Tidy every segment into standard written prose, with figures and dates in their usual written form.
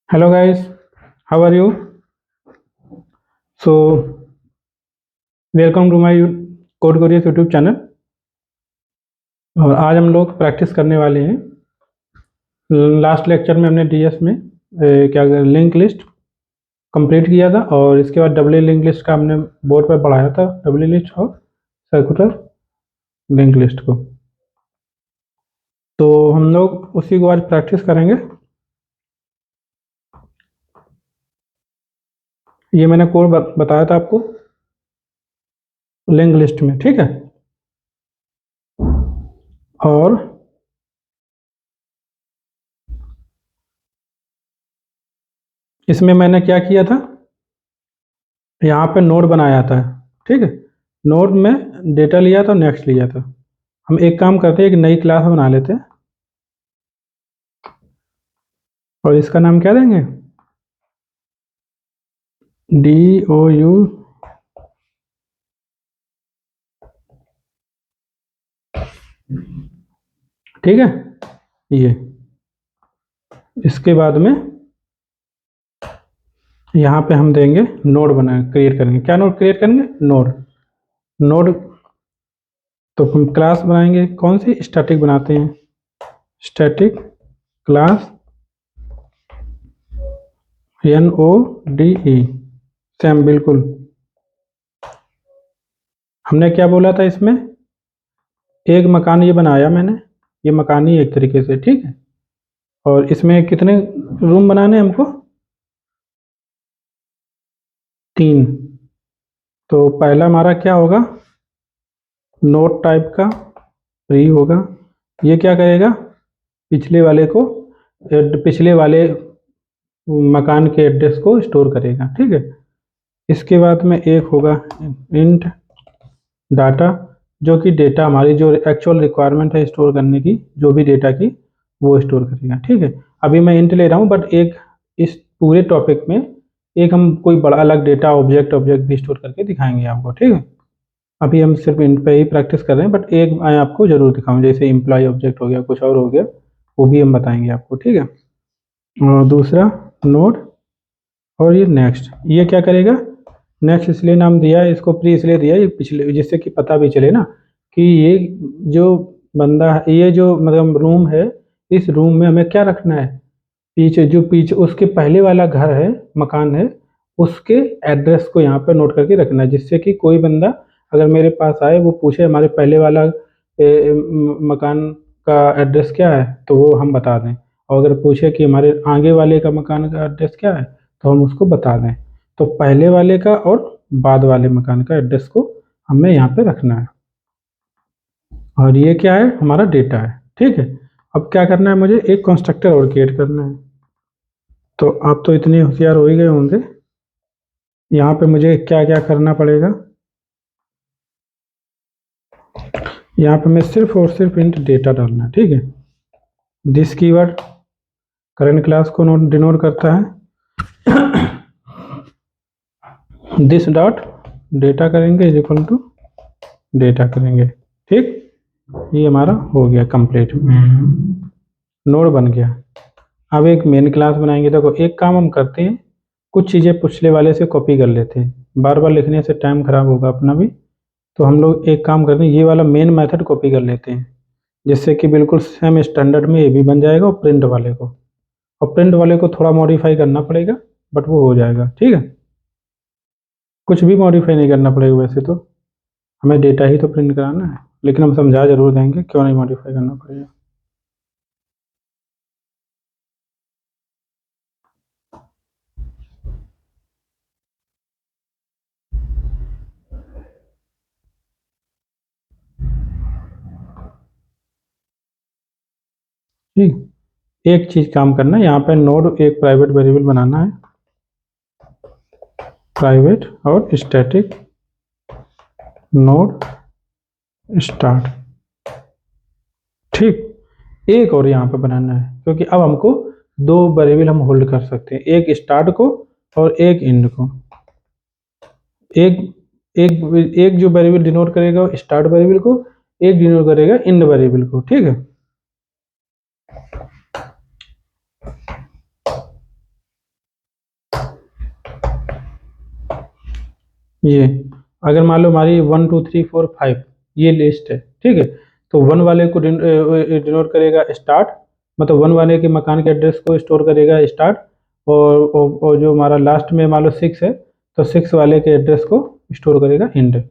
Hello guys, how are you? So welcome to my Code Curious YouTube channel. और आज हम लोग practice करने वाले हैं। लास्ट लेक्चर में हमने डीएस में क्या लिंक लिस्ट कंप्लीट किया था और इसके बाद डब्ल्यू लिंक लिस्ट का हमने बोर्ड पर पढ़ाया था, डब्ल्यू लिस्ट और सर्कुलर लिंक लिस्ट को। तो हम लोग उसी को आज प्रैक्टिस करेंगे। ये मैंने कोड बताया था आपको लिंक लिस्ट में, ठीक है। और इसमें मैंने क्या किया था, यहाँ पे नोड बनाया था, ठीक है। नोड में डेटा लिया था, नेक्स्ट लिया था। हम एक काम करते हैं, एक नई क्लास बना लेते हैं और इसका नाम क्या देंगे, DOU ठीक है। ये इसके बाद में यहाँ पे हम देंगे नोड क्रिएट करेंगे। क्या नोड क्रिएट करेंगे? नोड। तो हम क्लास बनाएंगे, कौन सी? स्टैटिक बनाते हैं, स्टैटिक क्लास NODE। सेम बिल्कुल। हमने क्या बोला था इसमें, एक मकान ये बनाया मैंने, ये मकान ही एक तरीके से, ठीक है। और इसमें कितने रूम बनाने हैं हमको? 3। तो पहला हमारा क्या होगा, नोट टाइप का फ्री होगा। ये क्या करेगा, पिछले वाले मकान के एड्रेस को स्टोर करेगा, ठीक है। इसके बाद में एक होगा इंट डाटा, जो कि डेटा हमारी जो एक्चुअल रिक्वायरमेंट है स्टोर करने की, जो भी डेटा की, वो स्टोर करेगा, ठीक है। अभी मैं इंट ले रहा हूँ, बट एक इस पूरे टॉपिक में एक हम कोई बड़ा अलग डेटा ऑब्जेक्ट भी स्टोर करके दिखाएंगे आपको, ठीक है। अभी हम सिर्फ इंट पे ही प्रैक्टिस कर रहे हैं, बट एक मैं आपको जरूर दिखाऊँ, जैसे एम्प्लॉय ऑब्जेक्ट हो गया, कुछ और हो गया, वो भी हम बताएंगे आपको, ठीक है। और दूसरा नोड, और ये नेक्स्ट, ये क्या करेगा, नेक्स्ट इसलिए नाम दिया है इसको, प्री इसलिए दिया है, ये पिछले, जिससे कि पता भी चले ना कि ये जो बंदा है, ये जो मतलब रूम है, इस रूम में हमें क्या रखना है, पीछे उसके पहले वाला घर है, मकान है, उसके एड्रेस को यहाँ पर नोट करके रखना है, जिससे कि कोई बंदा अगर मेरे पास आए, वो पूछे हमारे पहले वाला मकान का एड्रेस क्या है, तो वो हम बता दें। और अगर पूछे कि हमारे आगे वाले का मकान का एड्रेस क्या है, तो हम उसको बता दें। तो पहले वाले का और बाद वाले मकान का एड्रेस को हमें यहाँ पे रखना है। और ये क्या है, हमारा डेटा है, ठीक है। अब क्या करना है, मुझे एक कंस्ट्रक्टर और क्रिएट करना है। तो आप तो इतने होशियार हो ही गए होंगे। यहाँ पे मुझे क्या क्या करना पड़ेगा, यहाँ पे मैं सिर्फ और सिर्फ इंट डेटा डालना है, ठीक है। दिस कीवर्ड करंट क्लास को डिनोट करता है, दिस डॉट डेटा करेंगे इज इक्वल टू डेटा करेंगे, ठीक। ये हमारा हो गया कंप्लीट, नोड बन गया। अब एक मेन क्लास बनाएंगे। देखो एक काम हम करते हैं, कुछ चीज़ें पिछले वाले से कॉपी कर लेते हैं, बार बार लिखने से टाइम खराब होगा अपना भी। तो हम लोग एक काम करते हैं, ये वाला मेन मेथड कॉपी कर लेते हैं, जिससे कि बिल्कुल सेम स्टैंडर्ड में ये भी बन जाएगा। और प्रिंट वाले को थोड़ा मॉडिफाई करना पड़ेगा, बट वो हो जाएगा, ठीक है। कुछ भी मॉडिफाई नहीं करना पड़ेगा, वैसे तो हमें डेटा ही तो प्रिंट कराना है, लेकिन हम समझा जरूर देंगे क्यों नहीं मॉडिफाई करना पड़ेगा। ठीक, एक चीज काम करना है, यहाँ पे नोड एक प्राइवेट वेरिएबल बनाना है, प्राइवेट और स्टैटिक नोड स्टार्ट, ठीक। एक और यहाँ पे बनाना है, क्योंकि अब हमको 2 वेरिएबल हम होल्ड कर सकते हैं, एक स्टार्ट को और एक एंड को। एक एक एक जो वेरिएबल डिनोट करेगा स्टार्ट वेरिएबल को, एक डिनोट करेगा एंड वेरिएबल को, ठीक है। ये अगर मान लो हमारी 1 2 3 4 5 ये लिस्ट है, ठीक है। तो 1 वाले को डिनोट करेगा स्टार्ट, मतलब 1 वाले के मकान के एड्रेस को स्टोर करेगा स्टार्ट। और जो हमारा लास्ट में मान लो 6 है, तो 6 वाले के एड्रेस को स्टोर करेगा एंड।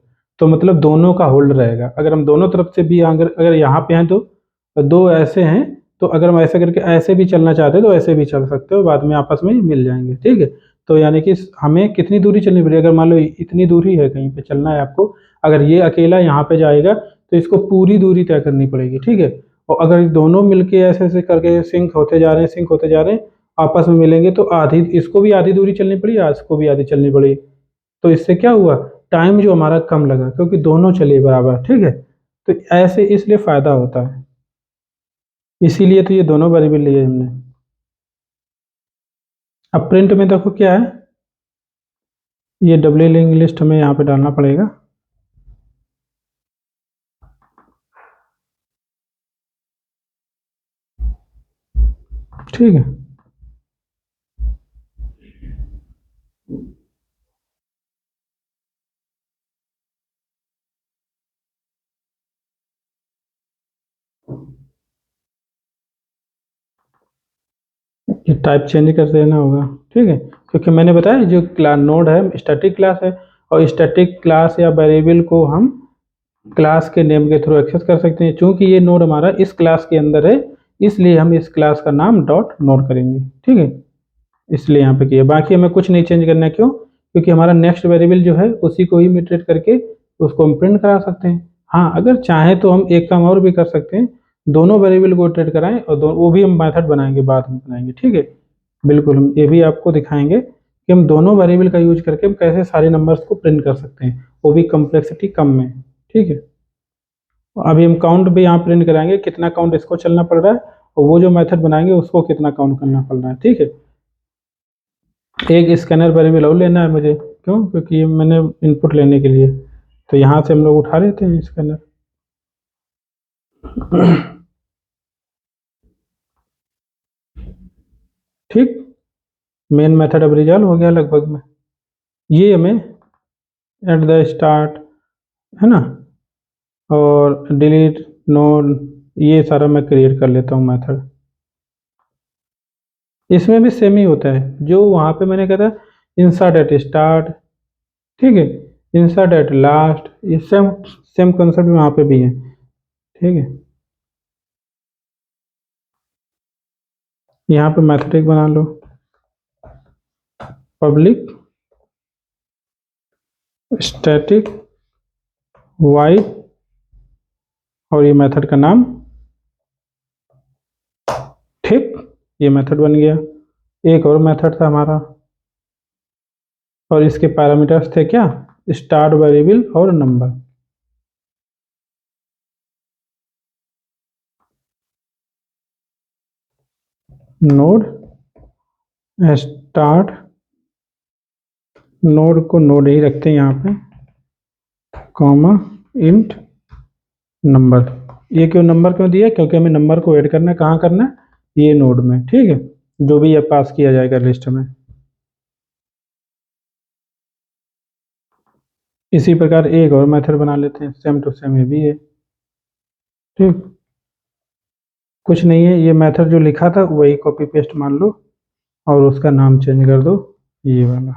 तो मतलब दोनों का होल्ड रहेगा। अगर हम दोनों तरफ से भी अगर अगर यहाँ पे हैं तो दो ऐसे हैं, तो अगर हम ऐसे करके ऐसे भी चलना चाहते हैं तो ऐसे भी चल सकते हो, बाद में आपस में मिल जाएंगे, ठीक है। तो यानी कि हमें कितनी दूरी चलनी पड़ेगी, अगर मान लो इतनी दूरी है कहीं पे चलना है आपको, अगर ये अकेला यहाँ पे जाएगा तो इसको पूरी दूरी तय करनी पड़ेगी, ठीक है। और अगर दोनों मिलके ऐसे ऐसे करके सिंक होते जा रहे हैं, सिंक होते जा रहे हैं, आपस में मिलेंगे तो आधी इसको भी आधी दूरी चलनी पड़ी, इसको भी आधी चलनी पड़ी। तो इससे क्या हुआ, टाइम जो हमारा कम लगा क्योंकि दोनों चले बराबर, ठीक है। तो ऐसे इसलिए फायदा होता है, इसीलिए तो ये दोनों वेरिएबल लिए हमने। अब प्रिंट में देखो क्या है, ये डब्ल्यू लिंक लिस्ट हमें यहाँ पे डालना पड़ेगा, ठीक है। ये टाइप चेंज कर देना होगा, ठीक है। क्योंकि मैंने बताया जो क्लास नोड है स्टैटिक क्लास है, और स्टैटिक क्लास या वेरिएबल को हम क्लास के नेम के थ्रू एक्सेस कर सकते हैं। चूंकि ये नोड हमारा इस क्लास के अंदर है, इसलिए हम इस क्लास का नाम डॉट नोड करेंगे, ठीक है। इसलिए यहाँ पे किया, बाकी हमें कुछ नहीं चेंज करना है, क्यों? क्योंकि हमारा नेक्स्ट वेरिएबल जो है उसी को ही मिट्रेट करके उसको हम प्रिंट करा सकते हैं। हाँ, अगर चाहें तो हम एक काम और भी कर सकते हैं, दोनों वेरिएबल को इटरेट कराएं और वो भी हम मेथड बनाएंगे, बाद में बनाएंगे, ठीक है। बिल्कुल, हम ये भी आपको दिखाएंगे कि हम दोनों वेरिएबल का यूज करके हम कैसे सारे नंबर्स को प्रिंट कर सकते हैं, वो भी कम्प्लेक्सिटी कम में, ठीक है। अभी हम काउंट भी यहाँ प्रिंट कराएंगे, कितना काउंट इसको चलना पड़ रहा है, और वो जो मेथड बनाएंगे उसको कितना काउंट करना पड़ रहा है, ठीक है। एक स्कैनर वेरिएबल और लेना है मुझे, क्यों? क्योंकि ये मैंने इनपुट लेने के लिए, तो यहाँ से हम लोग उठा लेते हैं स्कैनर। ठीक, मेन मेथड अब रिजॉल्व हो गया लगभग में। ये हमें एट द स्टार्ट, है ना, और डिलीट नोड, ये सारा मैं क्रिएट कर लेता हूँ मेथड। इसमें भी सेम ही होता है जो वहाँ पे मैंने कहा था, इंसर्ट एट स्टार्ट, ठीक है, इंसर्ट एट लास्ट, ये सेम सेम कंसेप्ट वहाँ पे भी है, ठीक है। यहाँ पे मेथड एक बना लो, पब्लिक स्टैटिक वाइड, और ये मेथड का नाम, ठीक, ये मेथड बन गया। एक और मेथड था हमारा, और इसके पैरामीटर्स थे क्या, स्टार्ट वेरिएबल और नंबर। नोड स्टार्ट, नोड को नोड ही रखते हैं यहाँ पे, कॉमा इंट नंबर। ये क्यों नंबर क्यों दिया, क्योंकि हमें नंबर को ऐड करना है, कहाँ करना है, ये नोड में, ठीक है, जो भी ये पास किया जाएगा लिस्ट में। इसी प्रकार एक और मेथड बना लेते हैं, सेम टू सेम ये भी है, ठीक। कुछ नहीं है, ये मेथड जो लिखा था वही कॉपी पेस्ट मान लो, और उसका नाम चेंज कर दो, ये वाला,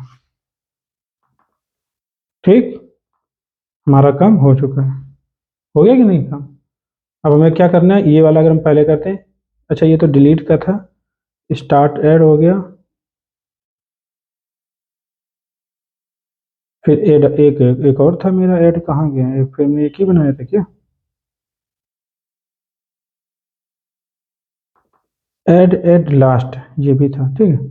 ठीक। हमारा काम हो चुका है, हो गया कि नहीं काम? अब हमें क्या करना है, ये वाला अगर हम पहले करते हैं, अच्छा ये तो डिलीट का था, स्टार्ट ऐड हो गया, फिर ऐड एक और था मेरा, ऐड कहाँ गया, फिर मैं एक ही बनाया था क्या, ऐड ऐड लास्ट, ये भी था, ठीक है।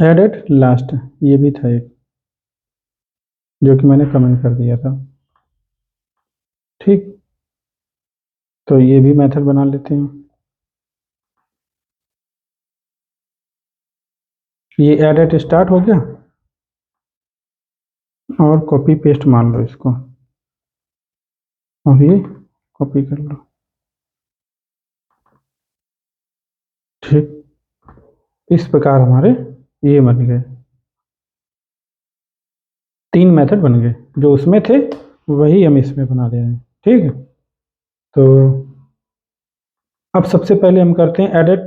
ऐड एट लास्ट, ये भी था एक, जो कि मैंने कमेंट कर दिया था, ठीक। तो ये भी मेथड बना लेते हैं। ये ऐड एट स्टार्ट हो गया, और कॉपी पेस्ट मान लो इसको, और ये कॉपी कर लो, ठीक। इस प्रकार हमारे ये बन गए, 3 मेथड बन गए, जो उसमें थे वही हम इसमें बना दे रहे हैं। ठीक है, तो अब सबसे पहले हम करते हैं एडिट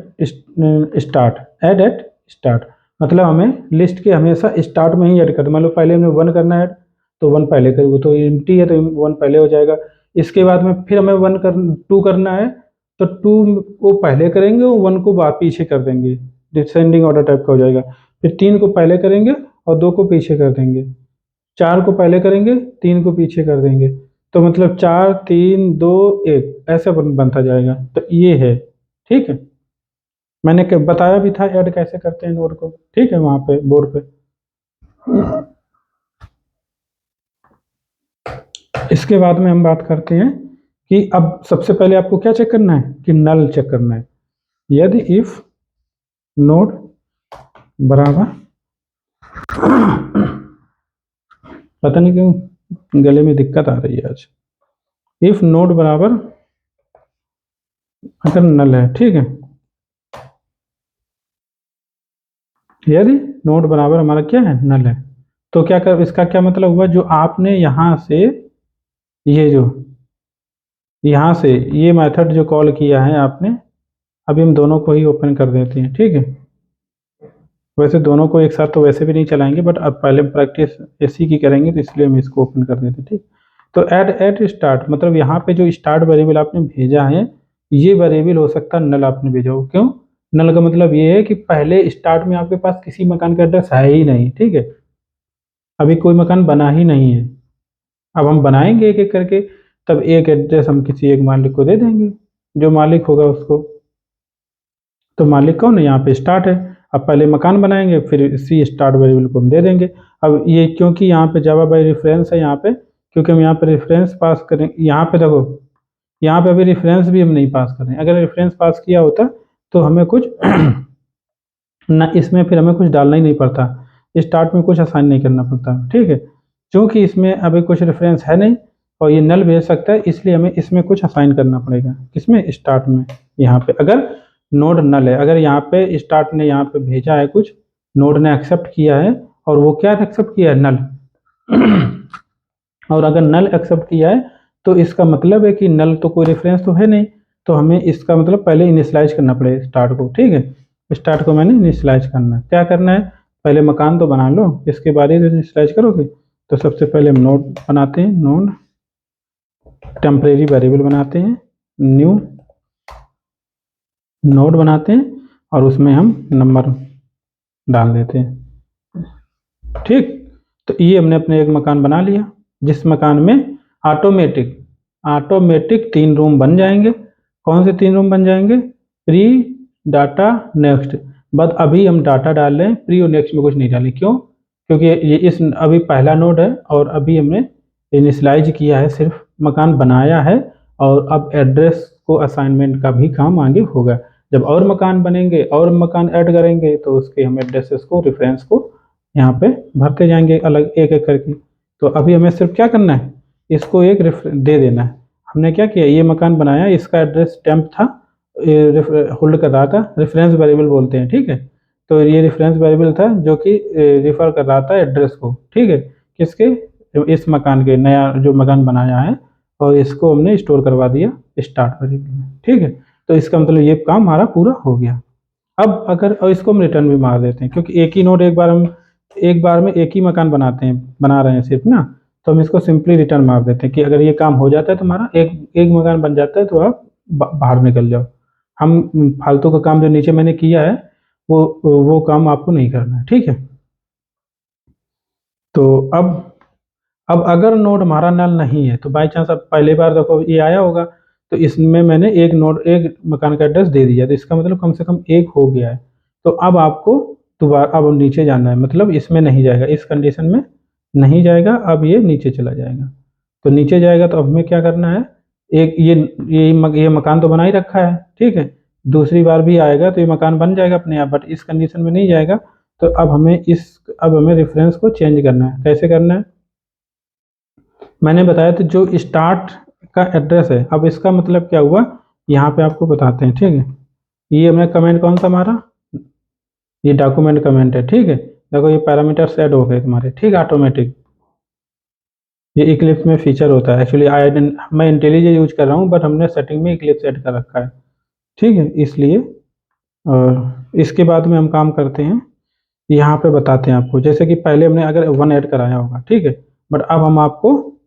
स्टार्ट। एडिट स्टार्ट मतलब हमें लिस्ट के हमेशा स्टार्ट में ही ऐड करना। मान लो पहले हमें 1 करना है तो 1 पहले करेंगे, तो एम्प्टी है तो 1 पहले हो जाएगा। इसके बाद में फिर हमें 2 करना है तो 2 को पहले करेंगे और 1 को पीछे कर देंगे, डिसेंडिंग ऑर्डर टाइप का हो जाएगा। फिर 3 को पहले करेंगे और 2 को पीछे कर देंगे। 4 को पहले करेंगे, 3 को पीछे कर देंगे। तो मतलब 4 3 2 1 ऐसा बनता जाएगा। तो ये है, ठीक है। मैंने बताया भी था ऐड कैसे करते हैं नोड को, ठीक है, वहां पे बोर्ड पे। इसके बाद में हम बात करते हैं कि अब सबसे पहले आपको क्या चेक करना है कि नल चेक करना है। यदि इफ नोड बराबर पता नहीं क्यों गले में दिक्कत आ रही है आज। इफ नोड बराबर अगर नल है, ठीक है, यदि नोड बराबर हमारा क्या है, नल है, तो क्या कर, इसका क्या मतलब हुआ, जो आपने यहां से ये जो यहाँ से ये मेथड जो कॉल किया है आपने, अभी हम दोनों को ही ओपन कर देते हैं। ठीक है, वैसे दोनों को एक साथ तो वैसे भी नहीं चलाएंगे, बट अब पहले प्रैक्टिस इसी की करेंगे तो इसलिए हम इसको ओपन कर देते हैं। ठीक, तो ऐड स्टार्ट मतलब यहाँ पे जो स्टार्ट वेरिएबल आपने भेजा है, ये वेरिएबल हो सकता है नल आपने भेजा हो। क्यों नल का मतलब ये है कि पहले स्टार्ट में आपके पास किसी मकान का एड्रेस है ही नहीं। ठीक है, अभी कोई मकान बना ही नहीं है। अब हम बनाएंगे एक एक करके, तब एक एड्रेस हम किसी एक मालिक को दे देंगे, जो मालिक होगा उसको। तो मालिक कौन है, यहाँ पे स्टार्ट है। अब पहले मकान बनाएंगे, फिर इसी स्टार्ट वेरिएबल को हम दे देंगे। अब ये क्योंकि यहाँ पे जावा बाई रेफरेंस है, यहाँ पे क्योंकि हम यहाँ पे रेफरेंस पास करें, यहाँ पे देखो, यहाँ पे अभी रेफरेंस भी हम नहीं पास कर रहे हैं। अगर रेफरेंस पास किया होता तो हमें कुछ ना, इसमें फिर हमें कुछ डालना ही नहीं पड़ता, स्टार्ट में कुछ असाइन नहीं करना पड़ता। ठीक है, क्योंकि इसमें अभी कुछ रेफरेंस है नहीं और ये नल भेज सकता है, इसलिए हमें इसमें कुछ असाइन करना पड़ेगा। किसमें, स्टार्ट में। यहाँ पे अगर नोड नल है, अगर यहाँ पे स्टार्ट ने यहाँ पे भेजा है कुछ, नोड ने एक्सेप्ट किया है, और वो क्या एक्सेप्ट किया है, नल। और अगर नल एक्सेप्ट किया है तो इसका मतलब है कि नल तो कोई रेफरेंस तो है नहीं, तो हमें इसका मतलब पहले इनिशियलाइज करना पड़ेगा स्टार्ट को। ठीक है, स्टार्ट को मैंने इनिशियलाइज करना है। क्या करना है, पहले मकान तो बना लो, इसके बाद ही इनिशियलाइज करोगे। तो सबसे पहले हम नोड बनाते हैं, नोड टेम्परेरी वेरिएबल बनाते हैं, न्यू नोड बनाते हैं और उसमें हम नंबर डाल देते हैं। ठीक, तो ये हमने अपने एक मकान बना लिया, जिस मकान में ऑटोमेटिक 3 रूम बन जाएंगे। कौन से 3 रूम बन जाएंगे, प्री, डाटा, नेक्स्ट। बट अभी हम डाटा डाल रहे हैं, प्री और नेक्स्ट में कुछ नहीं डालें। क्यों, क्योंकि ये इस अभी पहला नोड है और अभी हमने इनिशियलाइज किया है, सिर्फ मकान बनाया है, और अब एड्रेस को असाइनमेंट का भी काम आगे होगा। जब और मकान बनेंगे और मकान ऐड करेंगे तो उसके हम एड्रेसेस को, रेफरेंस को यहाँ पे भरते जाएंगे अलग एक एक करके। तो अभी हमें सिर्फ क्या करना है, इसको एक दे देना है। हमने क्या किया, ये मकान बनाया, इसका एड्रेस टेम्प था, होल्ड कर रहा था, रेफरेंस वेरिएबल बोलते हैं। ठीक है, तो ये रेफरेंस वेरिएबल था जो कि रिफर कर रहा था एड्रेस को। ठीक है, किसके, इस मकान के, नया जो मकान बनाया है, और इसको हमने स्टोर करवा दिया स्टार्ट वेरिएबल में। ठीक है, तो इसका मतलब ये काम हमारा पूरा हो गया। अब अगर, और इसको हम रिटर्न भी मार देते हैं, क्योंकि एक ही नोड एक बार में एक ही मकान बना रहे हैं सिर्फ ना, तो हम इसको सिंपली रिटर्न मार देते हैं कि अगर ये काम हो जाता है तो हमारा एक मकान बन जाता है, तो आप बाहर निकल जाओ। हम फालतू का काम जो नीचे मैंने किया है वो काम आपको नहीं करना है। ठीक है, तो अब अगर नोड हमारा नल नहीं है, तो बाई चांस, अब पहली बार देखो ये आया होगा, तो इसमें मैंने एक मकान का एड्रेस दे दिया, तो इसका मतलब कम से कम एक हो गया है। तो अब आपको दोबारा अब नीचे जाना है, मतलब इसमें नहीं जाएगा, इस कंडीशन में नहीं जाएगा, अब ये नीचे चला जाएगा। तो नीचे जाएगा तो अब हमें क्या करना है, एक ये मकान तो बना ही रखा है। ठीक है, दूसरी बार भी आएगा तो ये मकान बन जाएगा अपने आप, बट इस कंडीशन में नहीं जाएगा। तो अब हमें रेफरेंस को चेंज करना है। कैसे करना है, मैंने बताया था जो स्टार्ट का एड्रेस है, अब इसका मतलब क्या हुआ, यहाँ पे आपको बताते हैं। ठीक है, ये हमने कमेंट कौन सा मारा, ये डॉक्यूमेंट कमेंट है, ठीक है। देखो ये पैरामीटर्स ऐड हो गए तुम्हारे, ठीक, ऑटोमेटिक। ये इक्लिप्स में फीचर होता है एक्चुअली। मैं इंटेलिजेंट यूज कर रहा हूँ, बट हमने सेटिंग में इक्लिप्स ऐड कर रखा है, ठीक है, इसलिए। और इसके बाद में हम काम करते हैं, यहाँ पे बताते हैं आपको। जैसे कि पहले हमने अगर 1 ऐड कराया होगा, ठीक है, बट अब हम आपको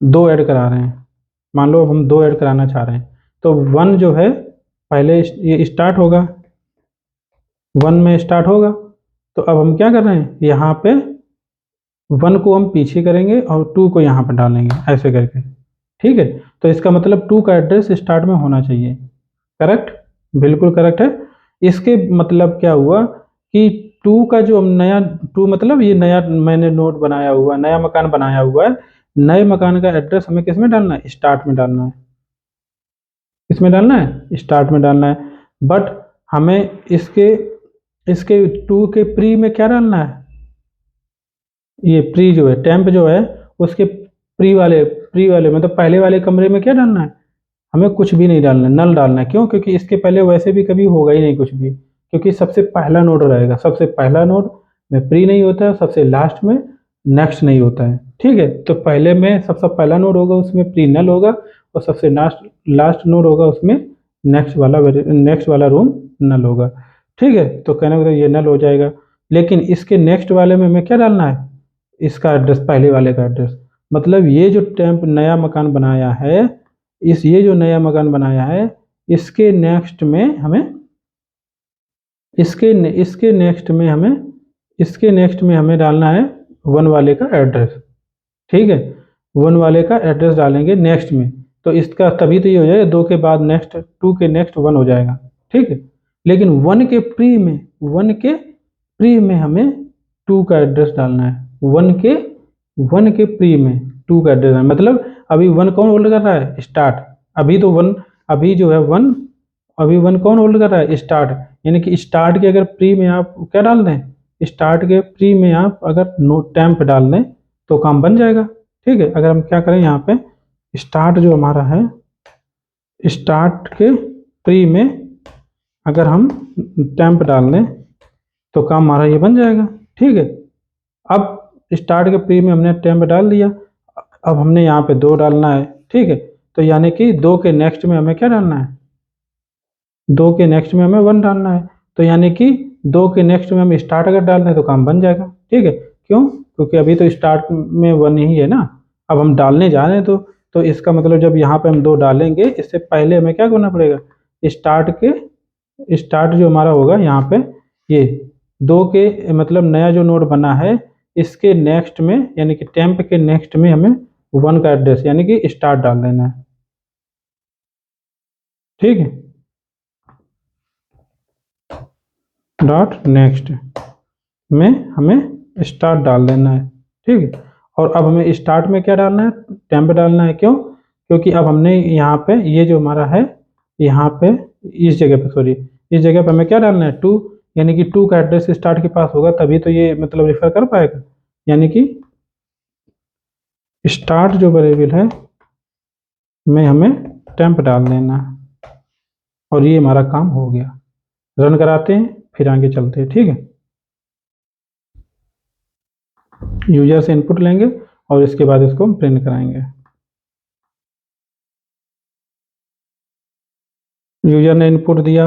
2 ऐड करा रहे हैं। मान लो हम 2 ऐड कराना चाह रहे हैं, तो 1 जो है पहले ये स्टार्ट होगा, 1 में स्टार्ट होगा। तो अब हम क्या कर रहे हैं, यहाँ पे 1 को हम पीछे करेंगे और 2 को यहाँ पर डालेंगे, ऐसे करके, ठीक है। तो इसका मतलब 2 का एड्रेस स्टार्ट में होना चाहिए, करेक्ट, बिल्कुल करेक्ट है। इसके मतलब क्या हुआ कि 2 का जो नया 2 मतलब ये नया मैंने नोड बनाया हुआ, नया मकान बनाया हुआ है, नए मकान का एड्रेस हमें किस में डालना है, स्टार्ट में डालना है। किस में डालना है, स्टार्ट में डालना है। बट हमें इसके इसके 2 के प्री में क्या डालना है, ये प्री जो है, टेम्प जो है, उसके प्री वाले मतलब पहले वाले कमरे में क्या डालना है, हमें कुछ भी नहीं डालना है, नल डालना है। क्यों, क्योंकि इसके पहले वैसे भी कभी होगा ही नहीं कुछ भी, क्योंकि सबसे पहला नोड रहेगा, सबसे पहला नोड में प्री नहीं होता है, सबसे लास्ट में नेक्स्ट नहीं होता है, ठीक है। तो पहले में सबसे पहला नोड होगा, उसमें प्री नल होगा, और सबसे लास्ट लास्ट नोड होगा, उसमें नेक्स्ट वाला रूम नल होगा, ठीक है। तो कहने का मतलब ये नल हो जाएगा। लेकिन इसके नेक्स्ट वाले में हमें क्या डालना है, इसका एड्रेस, पहले वाले का एड्रेस। मतलब ये जो टेम्प नया मकान बनाया है, ये जो नया मकान बनाया है, इसके नेक्स्ट में हमें इसके इसके नेक्स्ट में हमें इसके नेक्स्ट में हमें डालना है 1 वाले का एड्रेस, ठीक है। 1 वाले का एड्रेस डालेंगे नेक्स्ट में, तो इसका तभी तो ये हो जाएगा, 2 के बाद नेक्स्ट, 2 के नेक्स्ट 1 हो जाएगा, ठीक है। लेकिन 1 के प्री में हमें 2 का एड्रेस डालना है। 1 के प्री में 2 का एड्रेस डालना है। मतलब अभी 1 कौन होल्ड कर रहा है, स्टार्ट। अभी तो 1, अभी जो है 1, अभी 1 कौन होल्ड कर रहा है, स्टार्ट। यानी कि स्टार्ट के अगर प्री में आप क्या डाल दें, स्टार्ट के प्री में आप अगर नो टेम्प डाल दें तो काम बन जाएगा, ठीक है। अगर हम क्या करें, यहाँ पे स्टार्ट जो हमारा है, स्टार्ट के प्री में अगर हम टेम्प डाल दें तो काम हमारा ये बन जाएगा, ठीक है। अब स्टार्ट के प्री में हमने टेम्प डाल दिया, अब हमने यहाँ पे 2 डालना है, ठीक है। तो यानी कि 2 के नेक्स्ट में हमें क्या डालना है, 2 के नेक्स्ट में हमें 1 डालना है। तो यानी कि 2 के नेक्स्ट में हम स्टार्ट अगर डाल दें तो काम बन जाएगा, ठीक है। क्यों, क्योंकि अभी तो स्टार्ट में 1 ही है ना। अब हम डालने जा रहे हैं, तो इसका मतलब जब यहाँ पे हम 2 डालेंगे, इससे पहले हमें क्या करना पड़ेगा, स्टार्ट जो हमारा होगा यहाँ पे, ये 2 के मतलब नया जो नोड बना है, इसके नेक्स्ट में यानी कि टेम्प के नेक्स्ट में हमें 1 का एड्रेस यानी कि स्टार्ट डाल देना है, ठीक है। डॉट नेक्स्ट में हमें स्टार्ट डाल देना है, ठीक है। और अब हमें स्टार्ट में क्या डालना है, टेम्प डालना है। क्यों, क्योंकि अब हमने यहाँ पे ये जो हमारा है, यहाँ पे इस जगह पे, सॉरी, इस जगह पे हमें क्या डालना है, 2, यानी कि 2 का एड्रेस स्टार्ट के पास होगा, तभी तो ये मतलब रेफर कर पाएगा। यानी कि स्टार्ट जो वेरिएबल है में हमें टेम्प डाल देना है, और ये हमारा काम हो गया। रन कराते हैं, फिर आगे चलते हैं, ठीक है। यूजर से इनपुट लेंगे और इसके बाद इसको हम प्रिंट कराएंगे। यूजर ने इनपुट दिया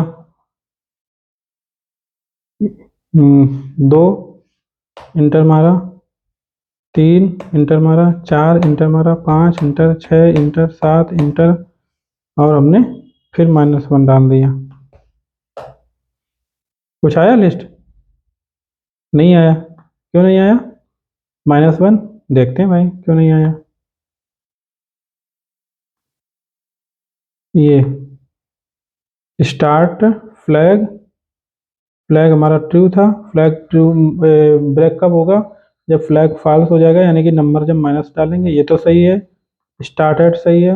2, इंटर मारा, 3 इंटर मारा, 4 इंटर मारा, 5 इंटर, 6 इंटर, 7 इंटर, और हमने फिर -1 डाल दिया। कुछ आया लिस्ट, नहीं आया। क्यों नहीं आया, -1 देखते हैं भाई क्यों नहीं आया। ये स्टार्ट फ्लैग हमारा ट्रू था। फ्लैग ट्रू ब्रेक कब होगा, जब फ्लैग फॉल्स हो जाएगा, यानी कि नंबर जब माइनस डालेंगे। ये तो सही है, स्टार्ट एट सही है।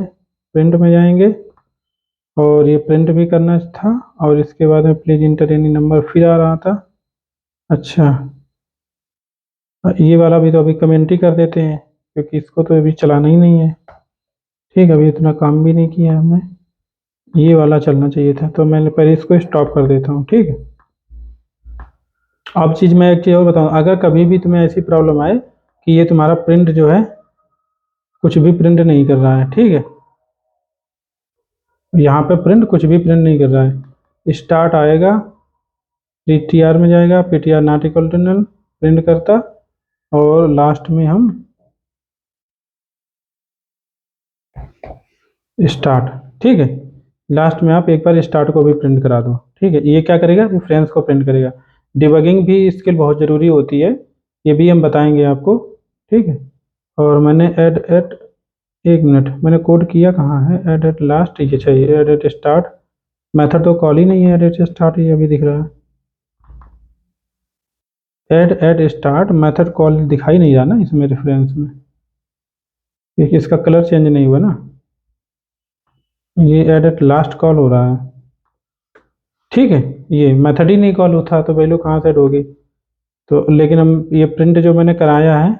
प्रिंट में जाएंगे और ये प्रिंट भी करना था, और इसके बाद में प्लीज इंटर एनी नंबर फिर आ रहा था। अच्छा, ये वाला भी तो अभी कमेंट ही कर देते हैं, क्योंकि इसको तो अभी चलाना ही नहीं है, ठीक। अभी इतना काम भी नहीं किया हमने, ये वाला चलना चाहिए था, तो मैंने पहले इसको स्टॉप कर देता हूँ, ठीक है। अब चीज़ मैं एक चीज़ और बताऊँ, अगर कभी भी तुम्हें ऐसी प्रॉब्लम आए कि ये तुम्हारा प्रिंट जो है कुछ भी प्रिंट नहीं कर रहा है, ठीक है, यहाँ पे प्रिंट कुछ भी प्रिंट नहीं कर रहा है, स्टार्ट आएगा, पीटीआर में जाएगा, PTR not equal to null print करता, और लास्ट में हम स्टार्ट, ठीक है, लास्ट में आप एक बार स्टार्ट को भी प्रिंट करा दो, ठीक है, ये क्या करेगा, रेफरेंस को प्रिंट करेगा। डिबगिंग भी स्किल बहुत ज़रूरी होती है, ये भी हम बताएंगे आपको, ठीक है। और मैंने ऐड एट, एक मिनट, मैंने कोड किया कहाँ है, ऐड एट लास्ट, ये चाहिए, ऐड एट स्टार्ट, मेथड तो कॉल ही नहीं है, ऐड एट स्टार्ट ये अभी दिख रहा है, add at start method call दिखाई नहीं रहा ना इसमें रेफरेंस में, क्योंकि इसका कलर चेंज नहीं हुआ ना, ये ऐड एट लास्ट कॉल हो रहा है, ठीक है, ये मेथड ही नहीं कॉल होता तो वैल्यू कहाँ से ऐड होगी। तो लेकिन हम ये प्रिंट जो मैंने कराया है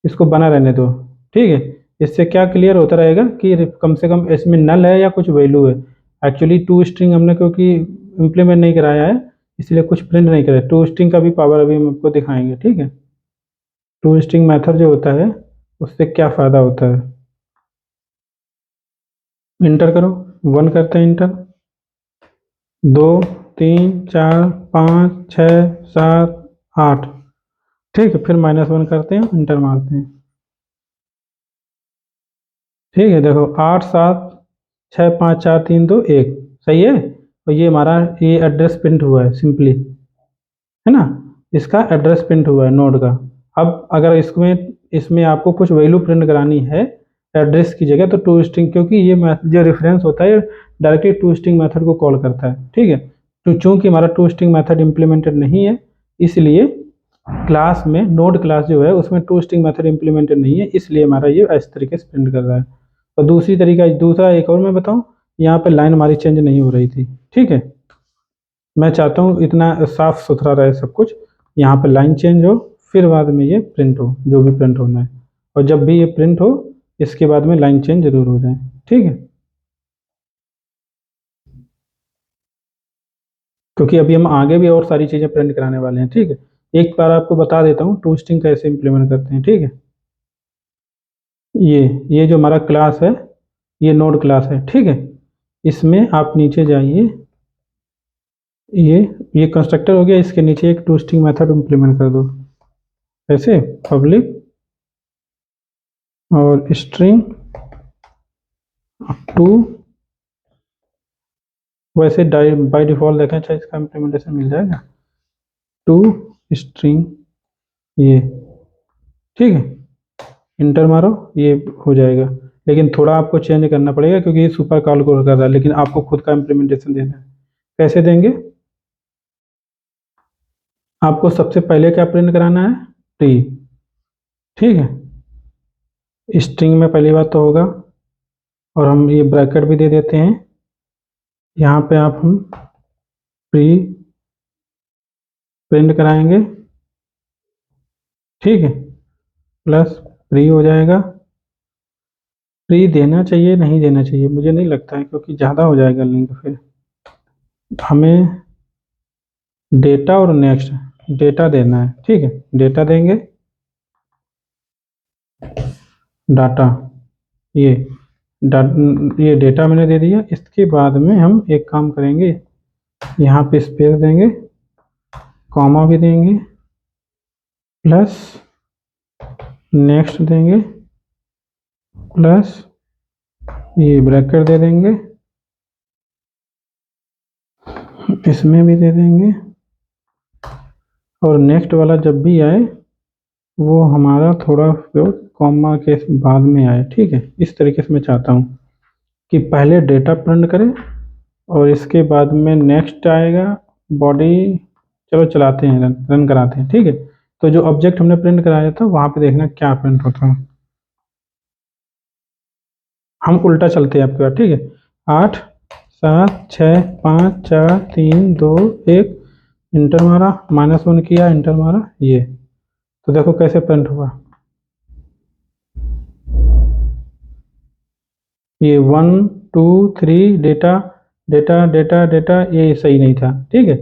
इसको बना रहने दो, ठीक है, इससे क्या क्लियर होता रहेगा कि कम से कम इसमें नल है या कुछ वैल्यू है। एक्चुअली टू स्ट्रिंग हमने क्योंकि इम्प्लीमेंट नहीं कराया है इसलिए कुछ प्रिंट नहीं कराया, टू स्ट्रिंग का भी पावर अभी हम आपको दिखाएंगे, ठीक है, टू स्ट्रिंग मेथड जो होता है उससे क्या फ़ायदा होता है। इंटर करो, 1 करते हैं इंटर, 2 3 4 5 6 7 8, ठीक है, फिर -1 करते हैं, इंटर मारते हैं, ठीक है, देखो 8 7 6 5 4 3 2 1, सही है, और ये हमारा ये एड्रेस प्रिंट हुआ है सिंपली, है ना, इसका एड्रेस प्रिंट हुआ है नोड का। अब अगर इसमें इसमें आपको कुछ वैल्यू प्रिंट करानी है एड्रेस की जगह तो टू स्ट्रिंग, क्योंकि ये जो रेफरेंस होता है डायरेक्टली टू स्ट्रिंग मेथड को कॉल करता है, ठीक है, तो चूंकि हमारा टू स्ट्रिंग मेथड इम्प्लीमेंटेड नहीं है इसलिए क्लास में नोड क्लास जो है उसमें टू स्ट्रिंग मेथड इम्प्लीमेंटेड नहीं है, इसलिए हमारा ये इस तरीके से प्रिंट कर रहा है। और दूसरी तरीका, दूसरा एक और मैं बताऊं, यहाँ पे लाइन हमारी चेंज नहीं हो रही थी, ठीक है, मैं चाहता हूँ इतना साफ सुथरा रहे सब कुछ, यहाँ पे लाइन चेंज हो फिर बाद में ये प्रिंट हो जो भी प्रिंट होना है, और जब भी ये प्रिंट हो इसके बाद में लाइन चेंज जरूर हो जाए, ठीक है, क्योंकि अभी हम आगे भी और सारी चीज़ें प्रिंट कराने वाले हैं, ठीक है। एक बार आपको बता देता हूँ टू स्ट्रिंग कैसे इम्प्लीमेंट करते हैं, ठीक है, ये जो हमारा क्लास है ये नोड क्लास है, ठीक है, इसमें आप नीचे जाइए, ये ये कंस्ट्रक्टर हो गया, इसके नीचे एक टू स्ट्रिंग मेथड इम्प्लीमेंट कर दो, ऐसे पब्लिक और स्ट्रिंग टू, वैसे बाय डिफॉल्ट देखें चाहे इसका इम्प्लीमेंटेशन मिल जाएगा, टू स्ट्रिंग ये, ठीक है, इंटर मारो ये हो जाएगा, लेकिन थोड़ा आपको चेंज करना पड़ेगा क्योंकि ये सुपर कॉल को कर रहा है, लेकिन आपको खुद का इम्प्लीमेंटेशन देना है। कैसे देंगे, आपको सबसे पहले क्या प्रिंट कराना है, ट्री, ठीक है, स्ट्रिंग में पहली बात तो होगा, और हम ये ब्रैकेट भी दे देते हैं, यहाँ पे आप हम प्री प्रिंट कराएंगे, ठीक है, प्लस प्री हो जाएगा, प्री देना चाहिए नहीं देना चाहिए मुझे नहीं लगता है क्योंकि ज़्यादा हो जाएगा लिंक, फिर हमें डेटा और नेक्स्ट डेटा देना है, ठीक है, डेटा देंगे, डाटा, ये डा, ये डेटा मैंने दे दिया, इसके बाद में हम एक काम करेंगे, यहाँ पे स्पेस देंगे, कॉमा भी देंगे, प्लस नेक्स्ट देंगे, प्लस ये ब्रैकेट दे देंगे, इसमें भी दे देंगे, और नेक्स्ट वाला जब भी आए वो हमारा थोड़ा कॉमा के बाद में आए, ठीक है, इस तरीके से मैं चाहता हूँ कि पहले डेटा प्रिंट करें और इसके बाद में नेक्स्ट आएगा बॉडी, चलो चलाते हैं, रन कराते हैं, ठीक है, तो जो ऑब्जेक्ट हमने प्रिंट कराया था वहाँ पे देखना क्या प्रिंट होता है, हम उल्टा चलते हैं आपके बाद, ठीक है, 8 7 6 5 4 3 2 1, इंटर मारा, -1 किया, इंटर मारा, ये तो देखो कैसे प्रिंट हुआ, ये 1 2 3 डेटा डेटा डेटा डेटा, ये सही नहीं था, ठीक है,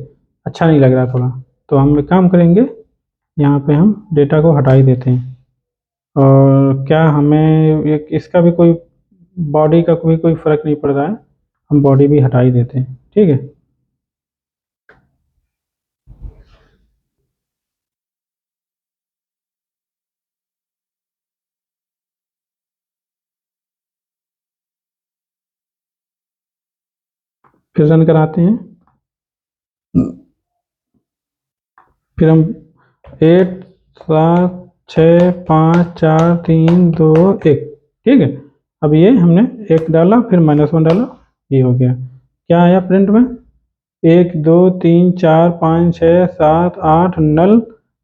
अच्छा नहीं लग रहा थोड़ा, तो हम एक काम करेंगे, यहाँ पे हम डेटा को हटा ही देते हैं। और क्या हमें इसका भी कोई बॉडी का कोई फ़र्क नहीं पड़ रहा है, हम बॉडी भी हटा ही देते हैं। ठीक है, फिर रन कराते हैं। फिर हम 8 7 6 5 4 3 2 1, ठीक है। अब ये हमने एक डाला, फिर -1 डाला, ये हो गया। क्या आया प्रिंट में? 1 2 3 4 5 6 7 8 नल,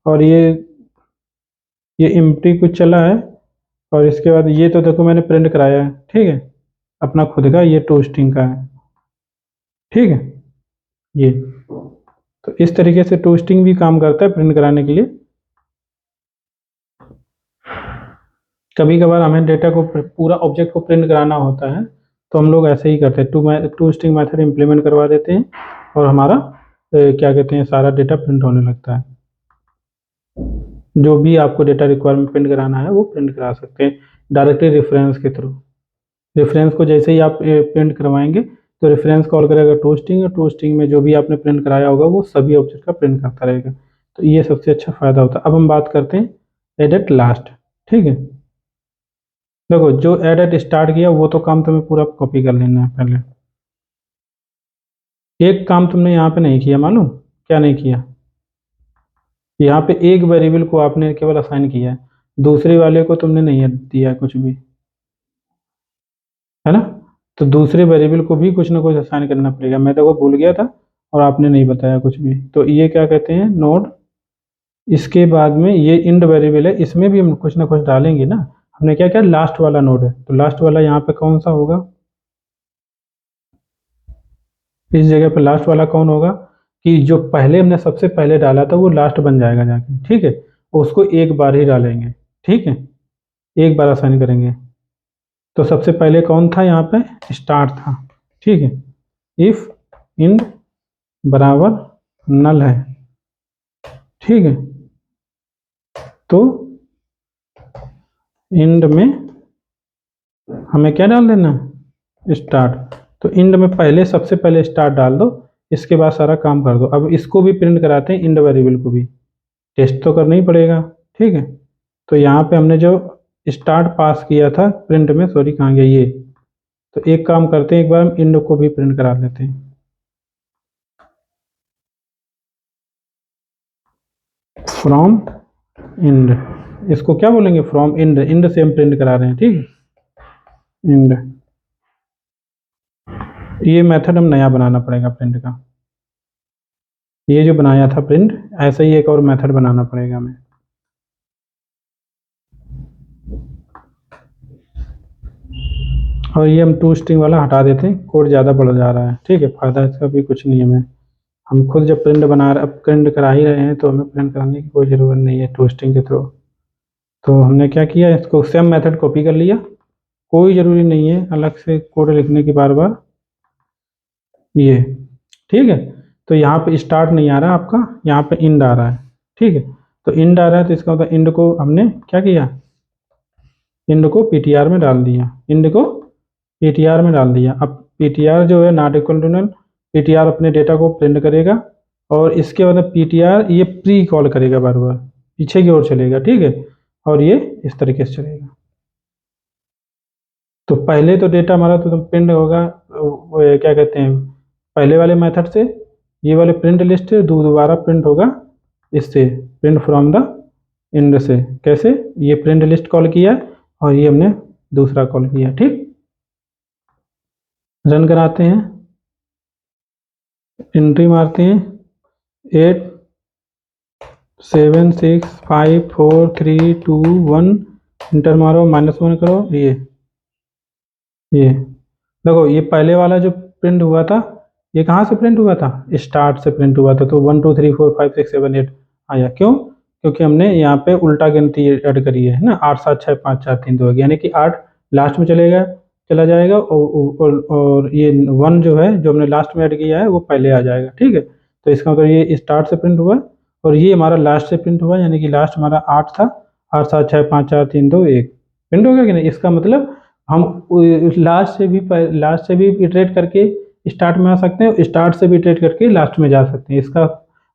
और ये एम्प्टी कुछ चला है। और इसके बाद ये तो देखो मैंने प्रिंट कराया है, ठीक है, अपना खुद का, ये टू स्ट्रिंग का है, ठीक है। ये तो इस तरीके से टू स्ट्रिंग भी काम करता है प्रिंट कराने के लिए। कभी कभार हमें डेटा को पूरा ऑब्जेक्ट को प्रिंट कराना होता है, तो हम लोग ऐसे ही करते हैं, टू स्ट्रिंग मेथड इम्प्लीमेंट करवा देते हैं, और हमारा क्या कहते हैं, सारा डेटा प्रिंट होने लगता है। जो भी आपको डेटा रिक्वायरमेंट प्रिंट कराना है वो प्रिंट करा सकते हैं डायरेक्टली रेफरेंस के थ्रू। रेफरेंस को जैसे ही आप प्रिंट करवाएंगे तो रेफरेंस कॉल करेगा टू स्ट्रिंग, और टू स्ट्रिंग में जो भी आपने प्रिंट कराया होगा वो सभी ऑब्जेक्ट का प्रिंट करता रहेगा। तो ये सबसे अच्छा फ़ायदा होता है। अब हम बात करते हैं एड एट लास्ट, ठीक है। देखो, जो एड एट स्टार्ट किया वो तो काम तुम्हें पूरा कॉपी कर लेना है पहले। एक काम तुमने यहाँ पे नहीं किया, मालूम क्या नहीं किया? यहाँ पे एक वेरिएबल को आपने केवल असाइन किया है, दूसरे वाले को तुमने नहीं दिया कुछ भी, है ना। तो दूसरे वेरिएबल को भी कुछ ना कुछ असाइन करना पड़ेगा। मैं तो वो भूल गया था और आपने नहीं बताया कुछ भी, तो ये क्या कहते हैं, नोड। इसके बाद में ये इंड वेरिएबल है, इसमें भी हम कुछ ना कुछ डालेंगे ना। हमने क्या किया, लास्ट वाला नोड है, तो लास्ट वाला यहाँ पे कौन सा होगा, इस जगह पे लास्ट वाला कौन होगा, कि जो पहले हमने सबसे पहले डाला था वो लास्ट बन जाएगा जाके, ठीक है। उसको एक बार ही डालेंगे, ठीक है, एक बार असाइन करेंगे। तो सबसे पहले कौन था यहाँ पे, स्टार्ट था, ठीक है। इफ इंड बराबर नल है, ठीक है, तो इंड में हमें क्या डाल देना, स्टार्ट। तो इंड में पहले सबसे पहले स्टार्ट डाल दो, इसके बाद सारा काम कर दो। अब इसको भी प्रिंट कराते हैं, इंड वेरिएबल को भी टेस्ट तो करना ही पड़ेगा, ठीक है। तो यहाँ पे हमने जो स्टार्ट पास किया था प्रिंट में, सॉरी कहाँ गया ये, तो एक काम करते हैं, एक बार हम इंड को भी प्रिंट करा लेते हैं। फ्रॉम इंड, इसको क्या बोलेंगे, फ्रॉम इंड, इंड से हम प्रिंट करा रहे हैं, ठीक है, इंड। ये मेथड हम नया बनाना पड़ेगा प्रिंट का, ये जो बनाया था प्रिंट, ऐसा ही एक और मेथड बनाना पड़ेगा हमें। और ये हम टू स्ट्रिंग वाला हटा देते हैं, कोड ज़्यादा बढ़ जा रहा है, ठीक है, फ़ायदा इसका भी कुछ नहीं है हमें। हम खुद जब प्रिंट बना रहे, अब प्रिंट करा ही रहे हैं, तो हमें प्रिंट कराने की कोई ज़रूरत नहीं है टू स्ट्रिंग के थ्रू। तो हमने क्या किया, इसको सेम मेथड कॉपी कर लिया, कोई ज़रूरी नहीं है अलग से कोड लिखने की बार बार, ये, ठीक है। तो यहाँ पे स्टार्ट नहीं आ रहा आपका, यहाँ पे इंड आ रहा है, ठीक है। तो इंड आ रहा है तो इसका मतलब इंड को हमने क्या किया, इंड को पीटीआर में डाल दिया, इंड को पीटीआर में डाल दिया। अब पीटीआर जो है not equal to null, PTR अपने डेटा को प्रिंट करेगा, और इसके बाद पीटीआर ये प्री कॉल करेगा, बार बार पीछे की ओर चलेगा, ठीक है। और ये इस तरीके से चलेगा। तो पहले तो डेटा हमारा तो प्रिंट होगा, वो क्या कहते हैं, पहले वाले मेथड से, ये वाले प्रिंट लिस्ट से दोबारा प्रिंट होगा, इससे प्रिंट फ्रॉम द इंड से। कैसे, ये प्रिंट लिस्ट कॉल किया और ये हमने दूसरा कॉल किया, ठीक। रन कराते हैं, एंट्री मारते हैं, 8 7 6 5 4 3 2 1, इंटर मारो, -1 करो, ये देखो, ये पहले वाला जो प्रिंट हुआ था, ये कहाँ से प्रिंट हुआ था, स्टार्ट से प्रिंट हुआ था। तो 1 2 3 4 5 6 7 8 आया, क्यों, क्योंकि हमने यहाँ पे उल्टा गिनती ऐड करी है ना, 8 7 6 5 4 3 2 यानी कि 8 लास्ट में चला जाएगा, और ये 1 जो है, जो हमने लास्ट में ऐड किया है, वो पहले आ जाएगा, ठीक है। तो इसका मतलब ये स्टार्ट से प्रिंट हुआ, और ये हमारा लास्ट से प्रिंट हुआ, यानी कि लास्ट हमारा 8 था, 8 7 6 5 4 3 2 1 प्रिंट हो गया कि नहीं। इसका मतलब हम लास्ट से भी इटरेट करके स्टार्ट में आ सकते हैं, और स्टार्ट से भी इटरेट करके लास्ट में जा सकते हैं। इसका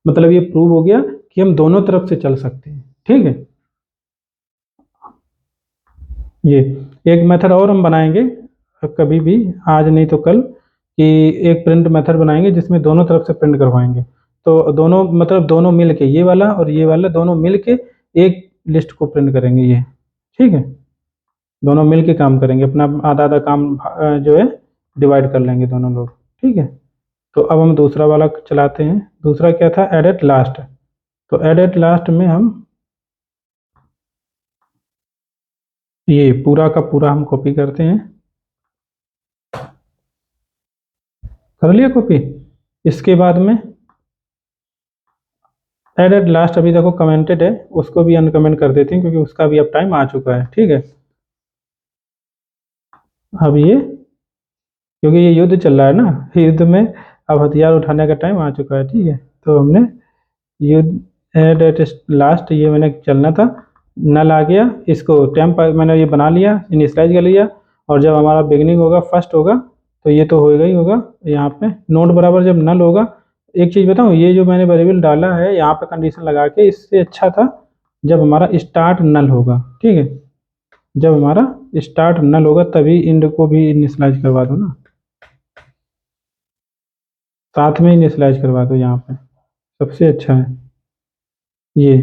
मतलब ये प्रूव हो गया कि हम दोनों तरफ से चल सकते हैं। ठीक है, ये एक मेथड और हम बनाएंगे कभी भी, आज नहीं तो कल, कि एक प्रिंट मेथड बनाएंगे जिसमें दोनों तरफ से प्रिंट करवाएंगे। तो दोनों मतलब दोनों मिल के, ये वाला और ये वाला दोनों मिल के एक लिस्ट को प्रिंट करेंगे ये। ठीक है, दोनों मिल के काम करेंगे, अपना आधा आधा काम जो है डिवाइड कर लेंगे दोनों लोग। ठीक है, तो अब हम दूसरा वाला चलाते हैं। दूसरा क्या था, एड एट लास्ट। तो एड एट लास्ट में हम ये पूरा का पूरा हम कॉपी करते हैं। कर लिया कॉपी। इसके बाद में एड एट लास्ट अभी देखो कमेंटेड है, उसको भी अनकमेंट कर देते हैं क्योंकि उसका भी अब टाइम आ चुका है। ठीक है, अब ये क्योंकि ये युद्ध चल रहा है ना, युद्ध में अब हथियार उठाने का टाइम आ चुका है। ठीक है, तो हमने युद्ध एड एट लास्ट ये मैंने चलना था, नल आ गया, इसको टेम्प मैंने ये बना लिया, इनिशियलाइज कर लिया, और जब हमारा बिगनिंग होगा फर्स्ट होगा तो ये तो होगा ही होगा। यहाँ पे नोट बराबर जब नल होगा, एक चीज़ बताऊँ, ये जो मैंने वेरिएबल डाला है यहाँ पे कंडीशन लगा के, इससे अच्छा था जब हमारा स्टार्ट नल होगा। ठीक है, जब हमारा स्टार्ट नल होगा तभी इंड को भी इनिशियलाइज करवा दो ना, साथ में इनिशियलाइज करवा दो यहाँ पे, सबसे अच्छा है। ये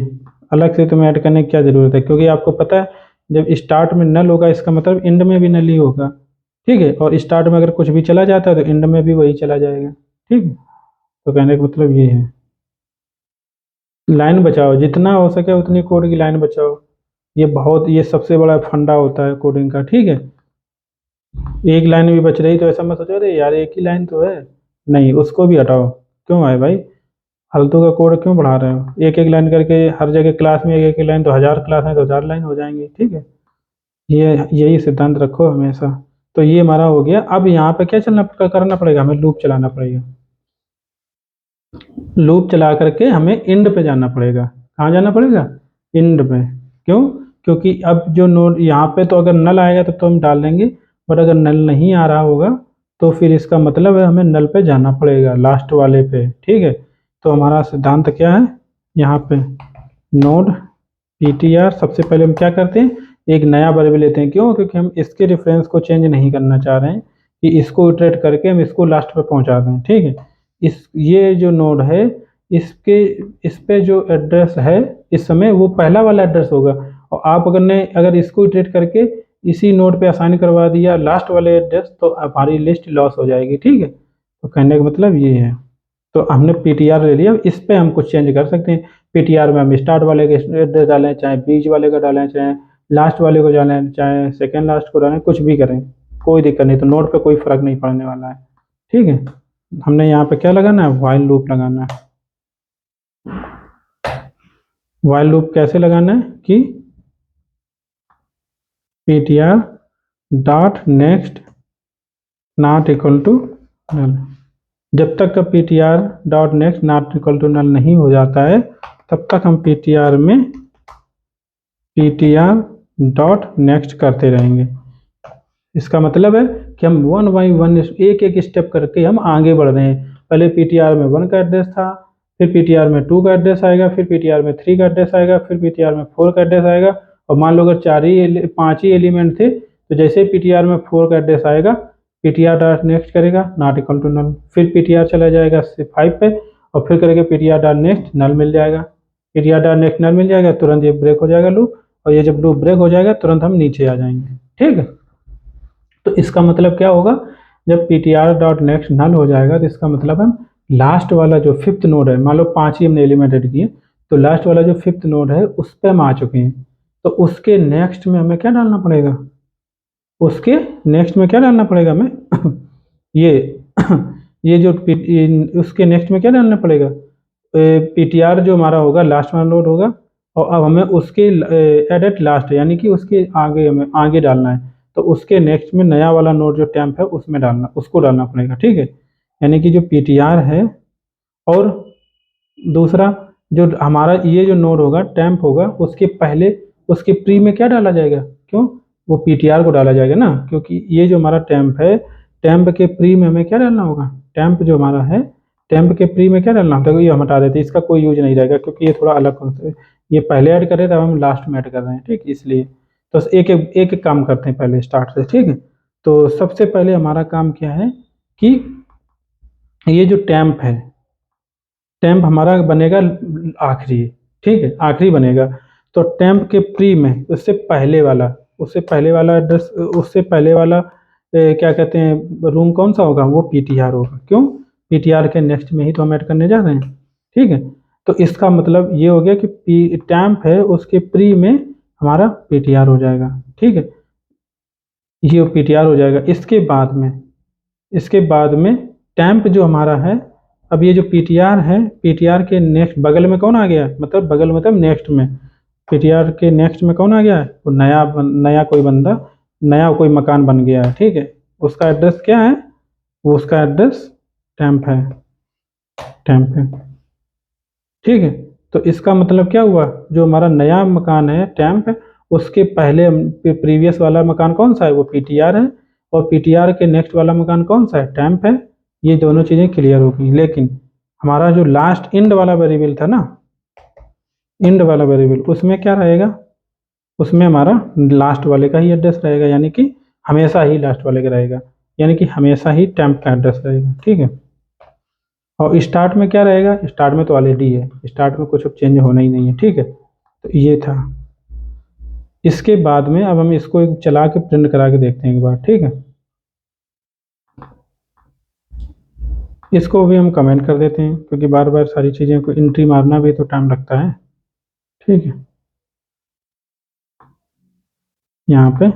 अलग से तुम्हें ऐड करने की क्या ज़रूरत है, क्योंकि आपको पता है जब स्टार्ट में नल होगा इसका मतलब इंड में भी नल ही होगा। ठीक है, और स्टार्ट में अगर कुछ भी चला जाता है तो इंड में भी वही चला जाएगा। ठीक है, तो कहने का मतलब ये है, लाइन बचाओ, जितना हो सके उतनी कोड की लाइन बचाओ। ये सबसे बड़ा फंडा होता है कोडिंग का। ठीक है, एक लाइन भी बच रही तो ऐसा मत सोचो अरे यार एक ही लाइन तो है, नहीं, उसको भी हटाओ। क्यों है भाई, फालतू का कोड क्यों बढ़ा रहे हो, एक एक लाइन करके हर जगह क्लास में एक एक लाइन, तो 1000 क्लास है तो 1000 लाइन हो जाएंगी। ठीक है, ये यही सिद्धांत रखो हमेशा। तो ये हमारा हो गया। अब यहाँ पे क्या करना पड़ेगा, हमें लूप चलाना पड़ेगा। लूप चला करके हमें इंड पे जाना पड़ेगा। कहाँ जाना पड़ेगा, इंड पे। क्यों, क्योंकि अब जो नोड यहाँ पे तो अगर नल आएगा तो हम डाल देंगे, बट अगर नल नहीं आ रहा होगा तो फिर इसका मतलब है हमें नल पे जाना पड़ेगा, लास्ट वाले पे। ठीक है, तो हमारा सिद्धांत क्या है, यहाँ पे नोड ptr, सबसे पहले हम क्या करते हैं, एक नया वेरिएबल लेते हैं। क्यों, क्योंकि हम इसके रेफरेंस को चेंज नहीं करना चाह रहे हैं कि इसको इटरेट करके हम इसको लास्ट पे पहुंचा दें। ठीक है, ये जो नोड है इसके इस पे जो एड्रेस है इस समय वो पहला वाला एड्रेस होगा, और आप अगर इसको इटरेट करके इसी नोड पे असाइन करवा दिया लास्ट वाले एड्रेस तो हमारी लिस्ट लॉस हो जाएगी। ठीक है, तो कहने का मतलब ये है। तो हमने पीटीआर ले लिया, इस पे हम कुछ चेंज कर सकते हैं। पीटीआर में हम स्टार्ट वाले के एड्रेस डालें, चाहे बीच वाले का डालें, चाहे लास्ट वाले को डालें, चाहे सेकेंड लास्ट को डालें, कुछ भी करें, कोई दिक्कत नहीं। तो नोड पे कोई फर्क नहीं पड़ने वाला है। ठीक है, हमने यहाँ पे क्या लगाना है, वाइल लूप लगाना है। वाइल लूप कैसे लगाना है कि ptr dot next not equal to null, जब तक का ptr dot next not equal to null नहीं हो जाता है तब तक हम ptr में ptr डॉट नेक्स्ट करते रहेंगे। इसका मतलब है कि हम 1 बाई 1 एक एक स्टेप करके हम आगे बढ़ रहे हैं। पहले पीटीआर में 1 का एड्रेस था, फिर पीटीआर में 2 का एड्रेस आएगा, फिर पीटीआर में 3 का एड्रेस आएगा, फिर पीटीआर में 4 का एड्रेस आएगा। और मान लो अगर 5 ही एलिमेंट थे तो जैसे पीटीआर में 4 का एड्रेस आएगा पीटीआर डॉट नेक्स्ट करेगा नॉट इक्वल टू नल, फिर पीटीआर चला जाएगा 5 पे और फिर करेगा पीटीआर डॉट नेक्स्ट नल मिल जाएगा, पीटीआर डॉट नेक्स्ट नल मिल जाएगा, तुरंत ये ब्रेक हो जाएगा लूप, और ये जब लूप ब्रेक हो जाएगा तुरंत हम नीचे आ जाएंगे। ठीक है, तो इसका मतलब क्या होगा, जब ptr डॉट नेक्स्ट नल हो जाएगा तो इसका मतलब हम लास्ट वाला जो 5th नोड है, मान लो 5 ही हमने एलिमेंट ऐड किए, तो लास्ट वाला जो 5th नोड है उस पर हम आ चुके हैं। तो उसके नेक्स्ट में हमें क्या डालना पड़ेगा, उसके नेक्स्ट में क्या डालना पड़ेगा हमें ये ये जो उसके नेक्स्ट में क्या डालना पड़ेगा, ptr जो हमारा होगा लास्ट वाला नोड होगा, और अब हमें उसके एडेट लास्ट यानी कि उसके आगे हमें आगे डालना है, तो उसके नेक्स्ट में नया वाला नोड जो टेम्प है उसमें उसको डालना पड़ेगा। ठीक है, यानी कि जो ptr है और दूसरा जो हमारा ये जो नोड होगा टेम्प होगा, उसके पहले उसके प्री में क्या डाला जाएगा, क्यों, वो पीटीआर को डाला जाएगा ना, क्योंकि ये जो हमारा टेम्प है, टेम्प के प्री में हमें क्या डालना होगा, टेम्प जो हमारा है टेम्प के प्री में क्या डालना होता है, ये हम हटा देते हैं, इसका कोई यूज नहीं रहेगा क्योंकि ये थोड़ा अलग होता है, ये पहले ऐड कर रहे थे, अब हम लास्ट में ऐड कर रहे हैं, ठीक, इसलिए तो एक एक एक एक काम करते हैं पहले स्टार्ट से, ठीक है। तो सबसे पहले हमारा काम क्या है कि ये जो टेम्प है, टेम्प हमारा बनेगा आखिरी, ठीक है, आखिरी बनेगा। तो टेम्प के प्री में उससे पहले वाला एड्रेस, उससे पहले वाला क्या कहते हैं रूम कौन सा होगा, वो पीटीआर होगा, क्यों, पीटीआर के नेक्स्ट में ही तो हम ऐड करने जा रहे हैं, ठीक है। तो इसका मतलब ये हो गया कि टेम्प है उसके प्री में हमारा पीटीआर हो जाएगा, ठीक है, ये पीटीआर हो जाएगा। इसके बाद में टेम्प जो हमारा है, अब ये जो पीटीआर है, पीटीआर के नेक्स्ट बगल में कौन आ गया, मतलब बगल मतलब नेक्स्ट में, पीटीआर के नेक्स्ट में कौन आ गया है, वो नया कोई बंदा, नया कोई मकान बन गया है, ठीक है, उसका एड्रेस क्या है, वो उसका एड्रेस टेम्प है, टेम्प है, ठीक है। तो इसका मतलब क्या हुआ, जो हमारा नया मकान है टेम्प, उसके पहले प्रीवियस वाला मकान कौन सा है, वो पीटीआर है, और पीटीआर के नेक्स्ट वाला मकान कौन सा है, टेम्प है। ये दोनों चीज़ें क्लियर हो गई, लेकिन हमारा जो लास्ट इंड वाला वेरिएबल था ना, इंड वाला वेरिएबल, उसमें क्या रहेगा, उसमें हमारा लास्ट वाले का ही एड्रेस रहेगा, यानी कि हमेशा ही लास्ट वाले का रहेगा, यानी कि हमेशा ही टेम्प का एड्रेस रहेगा, ठीक है। और स्टार्ट में क्या रहेगा, स्टार्ट में तो ऑलरेडी है, स्टार्ट में कुछ चेंज होना ही नहीं है, ठीक है। तो ये था। इसके बाद में अब हम इसको एक चला के प्रिंट करा के देखते हैं एक बार, ठीक है। इसको भी हम कमेंट कर देते हैं क्योंकि बार बार सारी चीज़ें को एंट्री मारना भी तो टाइम लगता है, ठीक है। यहाँ पे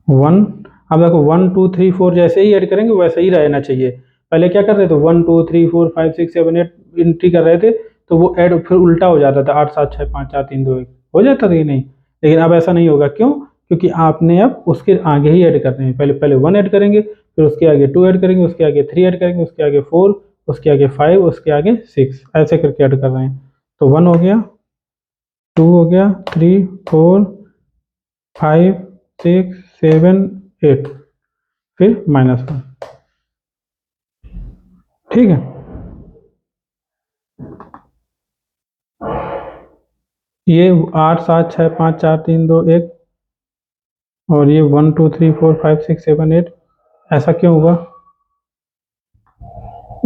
1, अब देखो 1 2 3 4 जैसे ही ऐड करेंगे वैसे ही रहना चाहिए। पहले क्या कर रहे थे, 1 2 3 4 5 6 7 8 एंट्री कर रहे थे, तो वो ऐड फिर उल्टा हो जाता था, 8 7 6 5 4 3 2 1 हो जाता था कि नहीं, लेकिन अब ऐसा नहीं होगा, क्यों, क्योंकि आपने अब उसके आगे ही ऐड कर रहे हैं, पहले पहले 1 ऐड करेंगे, फिर उसके आगे 2 ऐड करेंगे, उसके आगे 3 ऐड करेंगे, उसके आगे 4, उसके आगे 5, उसके आगे 6, ऐसे करके ऐड कर रहे हैं। तो 1 हो गया, 2 हो गया, 3 4 5 6 7 8, फिर -1, ठीक है। ये 8 7 6 5 4 3 2 1, और ये 1 2 3 4 5 6 7 8, ऐसा क्यों हुआ,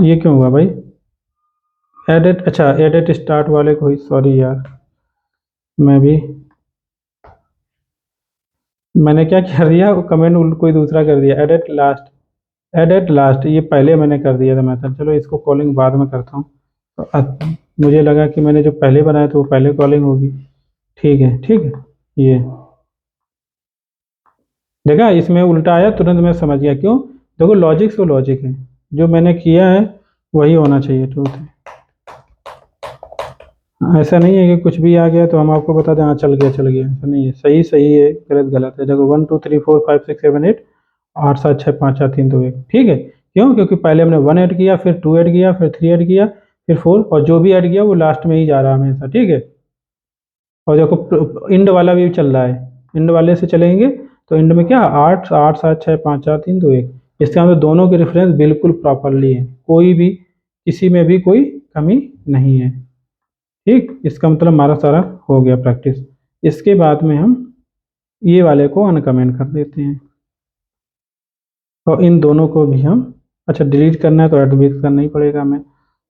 ये क्यों हुआ भाई, एडिट, अच्छा एडिट स्टार्ट वाले को ही, सॉरी यार, मैं भी, मैंने क्या कर दिया, वो कमेंट कोई दूसरा कर दिया, एडिट लास्ट, ये पहले मैंने कर दिया था मेथड, चलो इसको कॉलिंग बाद में करता हूँ। तो मुझे लगा कि मैंने जो पहले बनाया था वो पहले कॉलिंग होगी, ठीक है, ठीक है। ये देखा, इसमें उल्टा आया, तुरंत मैं समझ गया, क्यों, देखो लॉजिक से लॉजिक है, जो मैंने किया है वही होना चाहिए, ट्रूथ है, ऐसा नहीं है कि कुछ भी आ गया तो हम आपको बता दें हाँ चल गया चल गया, ऐसा नहीं है, सही सही है, गलत गलत है, देखो 1 2 3 4 5 6 7 8 8 7 6 5 4 3 2 1, ठीक है, क्यों, क्योंकि पहले हमने 1 ऐड किया, फिर 2 ऐड किया, फिर 3 ऐड किया, फिर 4, और जो भी ऐड किया वो लास्ट में ही जा रहा है हमेशा, ठीक है। और देखो इंड वाला भी चल रहा है, इंड वाले से चलेंगे तो इंड में क्या, 8 8 7 6 5 4 3 2 1, इसके मतलब दोनों के रेफरेंस बिल्कुल प्रॉपरली है, कोई भी किसी में भी कोई कमी नहीं है, ठीक, इसका मतलब हमारा सारा हो गया प्रैक्टिस। इसके बाद में हम ये वाले को अनकमेंट कर देते हैं, और इन दोनों को भी हम, अच्छा डिलीट करना है तो ऐड भी करना ही पड़ेगा हमें,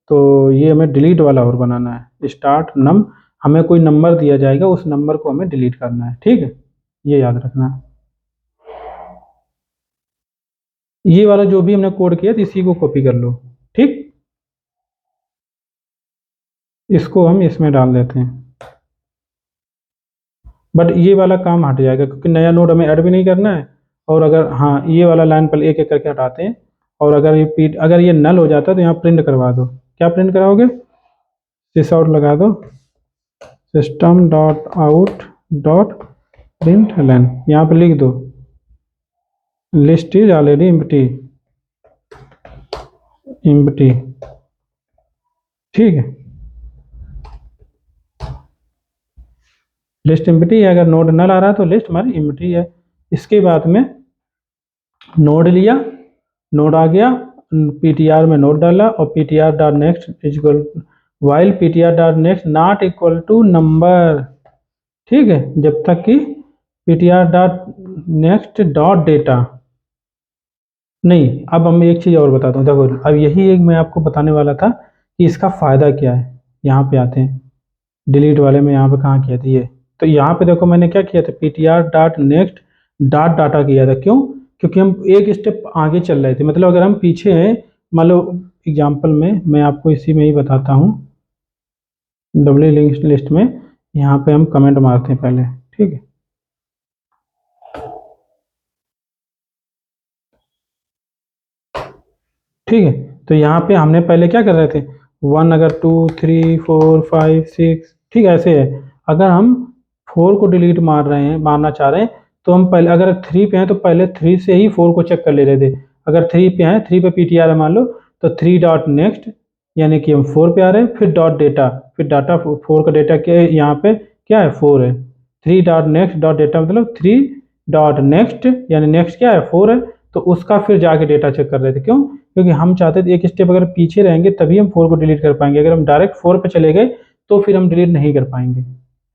तो ये हमें डिलीट वाला और बनाना है, स्टार्ट नम, हमें कोई नंबर दिया जाएगा, उस नंबर को हमें डिलीट करना है, ठीक है, ये याद रखना है। ये वाला जो भी हमने कोड किया था इसी को कॉपी कर लो, ठीक, इसको हम इसमें डाल देते हैं, बट ये वाला काम हट जाएगा क्योंकि नया नोड हमें ऐड भी नहीं करना है, और अगर हाँ ये वाला लाइन पर एक एक करके हटाते हैं, और अगर ये नल हो जाता है तो यहाँ प्रिंट करवा दो, क्या प्रिंट कराओगे, सिस आउट लगा दो, system dot out dot print line, यहाँ पे लिख दो list is already empty, empty, ठीक है। लिस्ट एम्प्टी है, अगर नोड नल आ रहा है तो लिस्ट हमारी एम्प्टी है। इसके बाद में नोड लिया, नोड आ गया, पीटीआर में नोड डाला और PTR dot next equal while PTR dot next not equal to number. ठीक है, जब तक कि PTR dot next dot data नहीं। अब हम एक चीज़ और बताता हूँ, देखो अब यही एक मैं आपको बताने वाला था कि इसका फ़ायदा क्या है। यहाँ पे आते हैं डिलीट वाले में, यहाँ पे कहाँ किया था ये, तो यहाँ पे देखो मैंने क्या किया था, PTR dot next dot data किया था। क्यों? क्योंकि हम एक स्टेप आगे चल रहे थे, मतलब अगर हम पीछे हैं, मान लो एग्जाम्पल में मैं आपको इसी में ही बताता हूँ, डब्ल्यू लिस्ट में यहाँ पे हम कमेंट मारते हैं पहले। ठीक है, ठीक है, तो यहाँ पे हमने पहले क्या कर रहे थे, 1 अगर 2 3 4 5 6, ठीक है ऐसे है। अगर हम 4 को डिलीट मार रहे हैं, मारना चाह रहे हैं, तो हम पहले अगर 3 पे हैं तो पहले 3 से ही 4 को चेक कर ले रहे थे। अगर 3 पे हैं, 3 पे पीटीआर है मान लो, तो 3 डॉट नेक्स्ट यानी कि हम 4 पे आ रहे हैं, फिर डॉट डेटा, फिर डाटा 4 का डेटा के यहाँ पे क्या है 4 है, 3 डॉट नेक्स्ट डॉट डेटा मतलब 3 डॉट नेक्स्ट यानी नेक्स्ट क्या है 4 है, तो उसका फिर जाके डेटा चेक कर रहे थे। क्यों? क्योंकि हम चाहते थे एक स्टेप अगर पीछे रहेंगे तभी हम 4 को डिलीट कर पाएंगे, अगर हम डायरेक्ट 4 पे चले गए तो फिर हम डिलीट नहीं कर पाएंगे,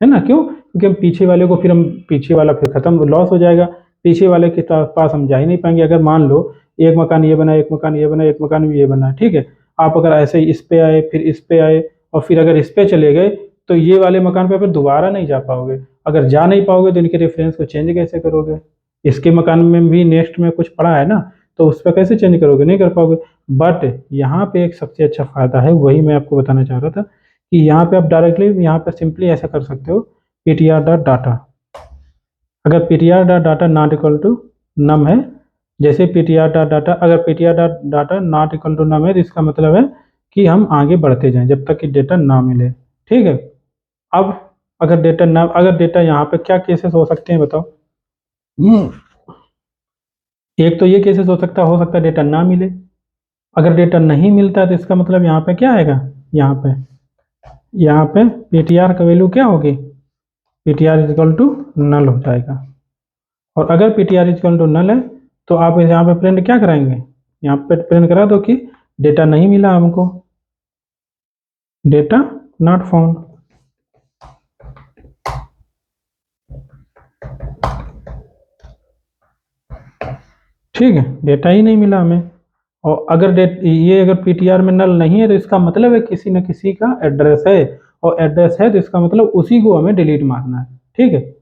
है ना। क्यों? क्योंकि हम पीछे वाले को फिर हम पीछे वाला फिर खत्म लॉस हो जाएगा, पीछे वाले के पास हम जा ही नहीं पाएंगे। अगर मान लो एक मकान ये बना, एक मकान ये बना, एक मकान ये बना, ठीक है, आप अगर ऐसे ही इस पे आए फिर इस पे आए और फिर अगर इस पे चले गए तो ये वाले मकान पे फिर दोबारा नहीं जा पाओगे। अगर जा नहीं पाओगे तो इनके रेफरेंस को चेंज कैसे करोगे? इसके मकान में भी नेक्स्ट में कुछ पड़ा है ना, तो उस पर कैसे चेंज करोगे? नहीं कर पाओगे। बट यहाँ पे एक सबसे अच्छा फायदा है, वही मैं आपको बताना चाह रहा था कि यहाँ पे आप डायरेक्टली यहाँ पे सिंपली ऐसा कर सकते हो, पीटीआर डॉट डाटा, अगर PTR dot data not equal to null है, जैसे पीटीआर डॉट डाटा अगर PTR dot data not equal to null है तो इसका मतलब है कि हम आगे बढ़ते जाएं जब तक कि डेटा ना मिले। ठीक है, अब अगर डेटा यहाँ पे क्या केसेस हो सकते हैं बताओ। एक तो ये केसेस हो सकता है डेटा ना मिले। अगर डेटा नहीं मिलता है तो इसका मतलब यहाँ पे क्या आएगा, यहाँ पे पीटीआर का वैल्यू क्या होगी, PTR is equal to null हो जाएगा। और अगर PTR is equal to null है तो आप यहाँ पे प्रिंट क्या कराएंगे, यहाँ पे प्रिंट करा दो कि डेटा नहीं मिला हमको, डेटा नॉट फाउंड। ठीक है, डेटा ही नहीं मिला हमें। और अगर अगर पीटीआर में नल नहीं है तो इसका मतलब है किसी न किसी का एड्रेस है, और एड्रेस है तो इसका मतलब उसी को हमें डिलीट मारना है। ठीक है,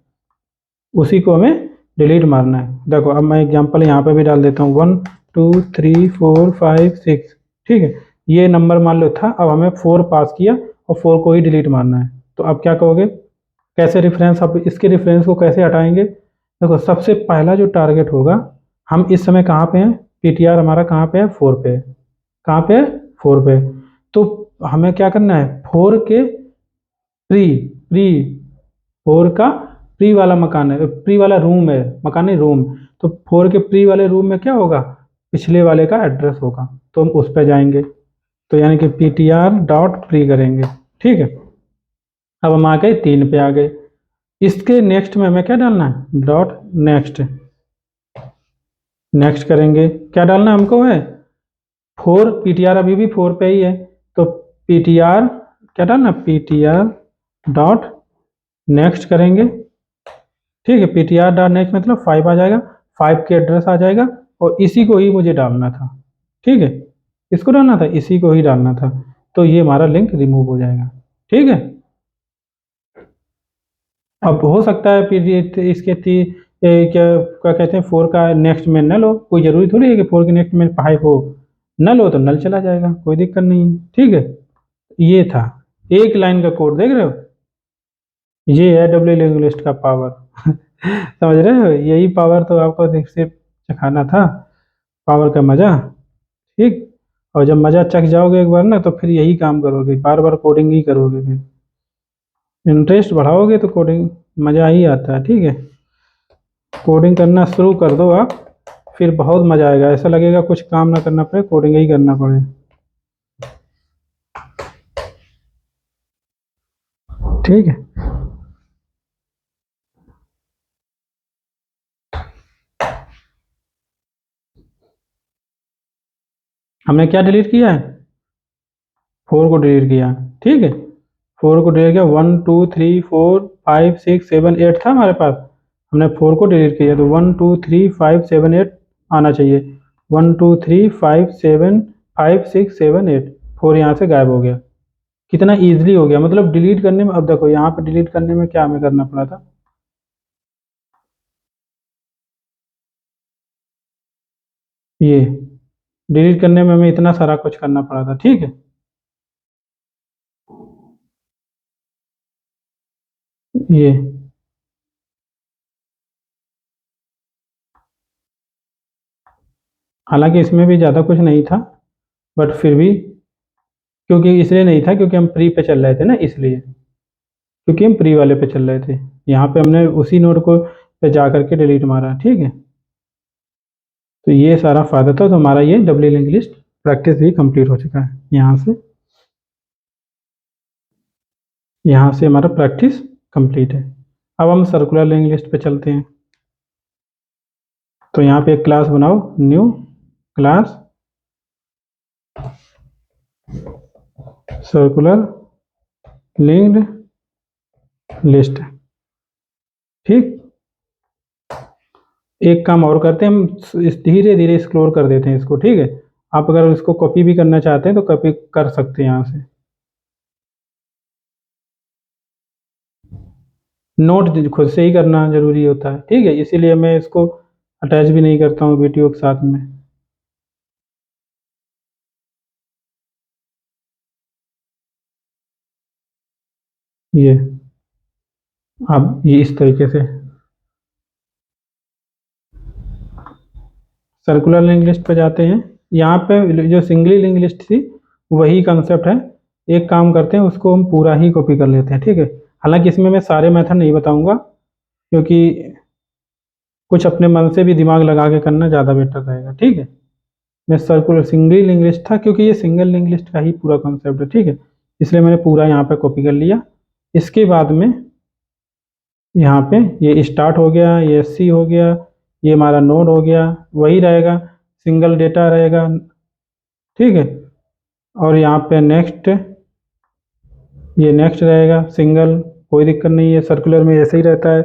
उसी को हमें डिलीट मारना है। देखो अब मैं एग्जांपल यहाँ पे भी डाल देता हूँ 1 2 3 4 5 6। ठीक है, ये नंबर मान लो था, अब हमें 4 पास किया और 4 को ही डिलीट मारना है। तो अब क्या कहोगे, कैसे रेफरेंस, अब इसके रेफरेंस को कैसे हटाएंगे? देखो सबसे पहला जो टारगेट होगा, हम इस समय कहाँ पे हैं, पीटीआर हमारा कहाँ पे है 4 पे है, कहाँ पे है 4 पे। तो हमें क्या करना है, 4 के प्री प्री 4 का प्री वाला मकान है, प्री वाला रूम है, मकान नहीं रूम। तो 4 के प्री वाले रूम में क्या होगा, पिछले वाले का एड्रेस होगा, तो हम उस पर जाएंगे, तो यानी कि पीटीआर डॉट प्री करेंगे। ठीक है, अब हम आ गए 3 पे आ गए, इसके नेक्स्ट में हमें क्या डालना है, डॉट नेक्स्ट, नेक्स्ट करेंगे, क्या डालना हमको है 4, पीटीआर अभी भी 4 पे ही है, तो पीटीआर क्या डालना, पीटीआर डॉट नेक्स्ट करेंगे। ठीक है, पीटीआर डॉट नेक्स्ट मतलब 5 आ जाएगा, 5 के एड्रेस आ जाएगा, और इसी को ही मुझे डालना था। ठीक है, इसको डालना था, इसी को ही डालना था, तो ये हमारा लिंक रिमूव हो जाएगा। ठीक है, अब हो सकता है फिर इसके क्या कहते हैं 4 का नेक्स्ट में नल हो, कोई जरूरी थोड़ी है कि 4 के नेक्स्ट में 5 हो, नल हो तो नल चला जाएगा, कोई दिक्कत नहीं है। ठीक है, ये था एक लाइन का कोड, देख रहे हो, ये है डब्ल्यू लिस्ट का पावर। समझ रहे हो, यही पावर तो आपको सिर्फ चखाना था, पावर का मजा। ठीक, और जब मजा चख जाओगे एक बार ना तो फिर यही काम करोगे, बार बार कोडिंग ही करोगे, फिर इंटरेस्ट बढ़ाओगे तो कोडिंग मजा ही आता है। ठीक है, कोडिंग करना शुरू कर दो आप, फिर बहुत मजा आएगा, ऐसा लगेगा कुछ काम ना करना पड़े, कोडिंग ही करना पड़े। ठीक है। हमने क्या डिलीट किया है, 4 को डिलीट किया, ठीक है। 4 को डिलीट किया, 1 2 3 4 5 6 7 8 था हमारे पास, हमने 4 को डिलीट किया, तो 1 2 3 5 7 8 आना चाहिए। 1 2 3 5 7 5 6 7 8, 4 यहाँ से गायब हो गया। कितना ईजिली हो गया, मतलब डिलीट करने में, अब देखो यहाँ पे डिलीट करने में क्या हमें करना पड़ा था, ये डिलीट करने में हमें इतना सारा कुछ करना पड़ा था, ठीक है। ये हालांकि इसमें भी ज़्यादा कुछ नहीं था, बट फिर भी, क्योंकि इसलिए नहीं था क्योंकि हम प्री पे चल रहे थे ना, इसलिए, क्योंकि हम प्री वाले पे चल रहे थे। यहाँ पे हमने उसी नोड को पे जा करके डिलीट मारा, ठीक है। तो ये सारा फायदा था, तो हमारा ये डब्ल्यू लिंक लिस्ट प्रैक्टिस भी कंप्लीट हो चुका है। यहाँ से हमारा प्रैक्टिस कंप्लीट है। अब हम सर्कुलर लिंक लिस्ट पे चलते हैं। तो यहाँ पे एक क्लास बनाओ, new class circular linked list, ठीक। एक काम और करते हैं, हम धीरे धीरे एक्सप्लोर कर देते हैं इसको, ठीक है। आप अगर इसको कॉपी भी करना चाहते हैं तो कॉपी कर सकते हैं यहाँ से। नोट खुद से ही करना जरूरी होता है, ठीक है, इसीलिए मैं इसको अटैच भी नहीं करता हूँ वीडियो के साथ में। ये अब ये इस तरीके से सर्कुलर लिंक लिस्ट पे जाते हैं। यहाँ पे जो सिंगली लिंक लिस्ट थी वही कंसेप्ट है। एक काम करते हैं, उसको हम पूरा ही कॉपी कर लेते हैं, ठीक है। हालांकि इसमें मैं सारे मेथड नहीं बताऊंगा, क्योंकि कुछ अपने मन से भी दिमाग लगा के करना ज़्यादा बेटर रहेगा, ठीक है। मैं सर्कुलर सिंगल लिंक लिस्ट था, क्योंकि ये सिंगल लिंक लिस्ट का ही पूरा कॉन्सेप्ट है, ठीक है, इसलिए मैंने पूरा यहाँ पे कॉपी कर लिया। इसके बाद में यहाँ पे ये स्टार्ट हो गया, ये सी हो गया, ये हमारा नोड हो गया, वही रहेगा, सिंगल डेटा रहेगा, ठीक है। और यहाँ पे नेक्स्ट, ये नेक्स्ट रहेगा सिंगल, कोई दिक्कत नहीं है, सर्कुलर में ऐसे ही रहता है,